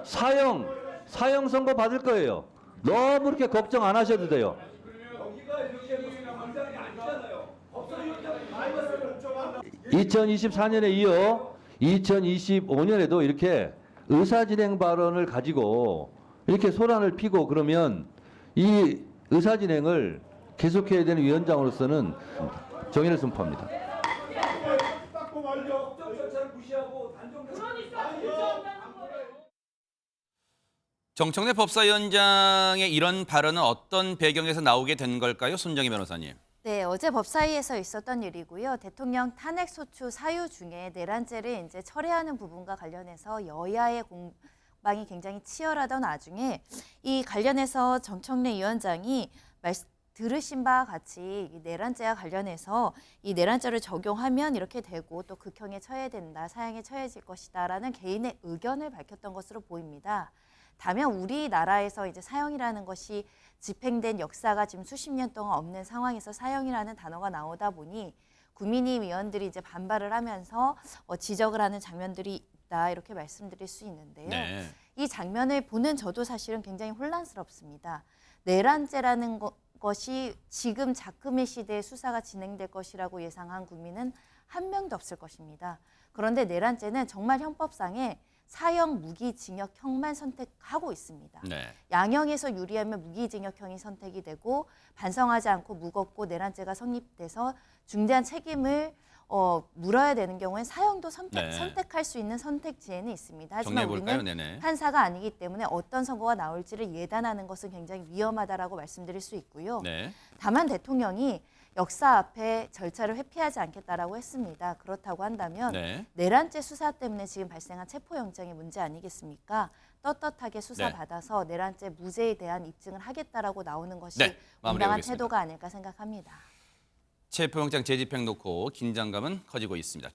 사형 선고 받을 거예요. 너무 그렇게 걱정 안 하셔도 돼요. 2024년에 이어 2025년에도 이렇게 의사진행 발언을 가지고 이렇게 소란을 피고 그러면 이 의사진행을 계속해야 되는 위원장으로서는 정의를 선포합니다. 정청래 법사위원장의 이런 발언은 어떤 배경에서 나오게 된 걸까요? 손정희 변호사님. 네, 어제 법사위에서 있었던 일이고요. 대통령 탄핵소추 사유 중에 내란죄를 이제 철회하는 부분과 관련해서 여야의 공방이 굉장히 치열하던 와중에 이 관련해서 정청래 위원장이 들으신 바와 같이 이 내란죄와 관련해서 이 내란죄를 적용하면 이렇게 되고 또 극형에 처해야 된다, 사형에 처해질 것이다라는 개인의 의견을 밝혔던 것으로 보입니다. 다만 우리나라에서 이제 사형이라는 것이 집행된 역사가 지금 수십 년 동안 없는 상황에서 사형이라는 단어가 나오다 보니 국민의힘 의원들이 이제 반발을 하면서 지적을 하는 장면들이 있다 이렇게 말씀드릴 수 있는데요. 네. 이 장면을 보는 저도 사실은 굉장히 혼란스럽습니다. 내란죄라는 것이 지금 자금의 시대에 수사가 진행될 것이라고 예상한 국민은 한 명도 없을 것입니다. 그런데 내란죄는 정말 헌법상에 사형, 무기징역형만 선택하고 있습니다. 네. 양형에서 유리하면 무기징역형이 선택이 되고 반성하지 않고 무겁고 내란죄가 성립돼서 중대한 책임을 물어야 되는 경우엔 사형도 선택할 수 있는 선택지에는 있습니다. 하지만 우리는 판사가 아니기 때문에 어떤 선고가 나올지를 예단하는 것은 굉장히 위험하다라고 말씀드릴 수 있고요. 네. 다만 대통령이 역사 앞에 절차를 회피하지 않겠다라고 했습니다. 그렇다고 한다면 내란죄 수사 때문에 지금 발생한 체포영장의 문제 아니겠습니까? 떳떳하게 수사받아서 내란죄 무죄에 대한 입증을 하겠다라고 나오는 것이 온당한 태도가 아닐까 생각합니다. 체포영장 재집행 놓고 긴장감은 커지고 있습니다.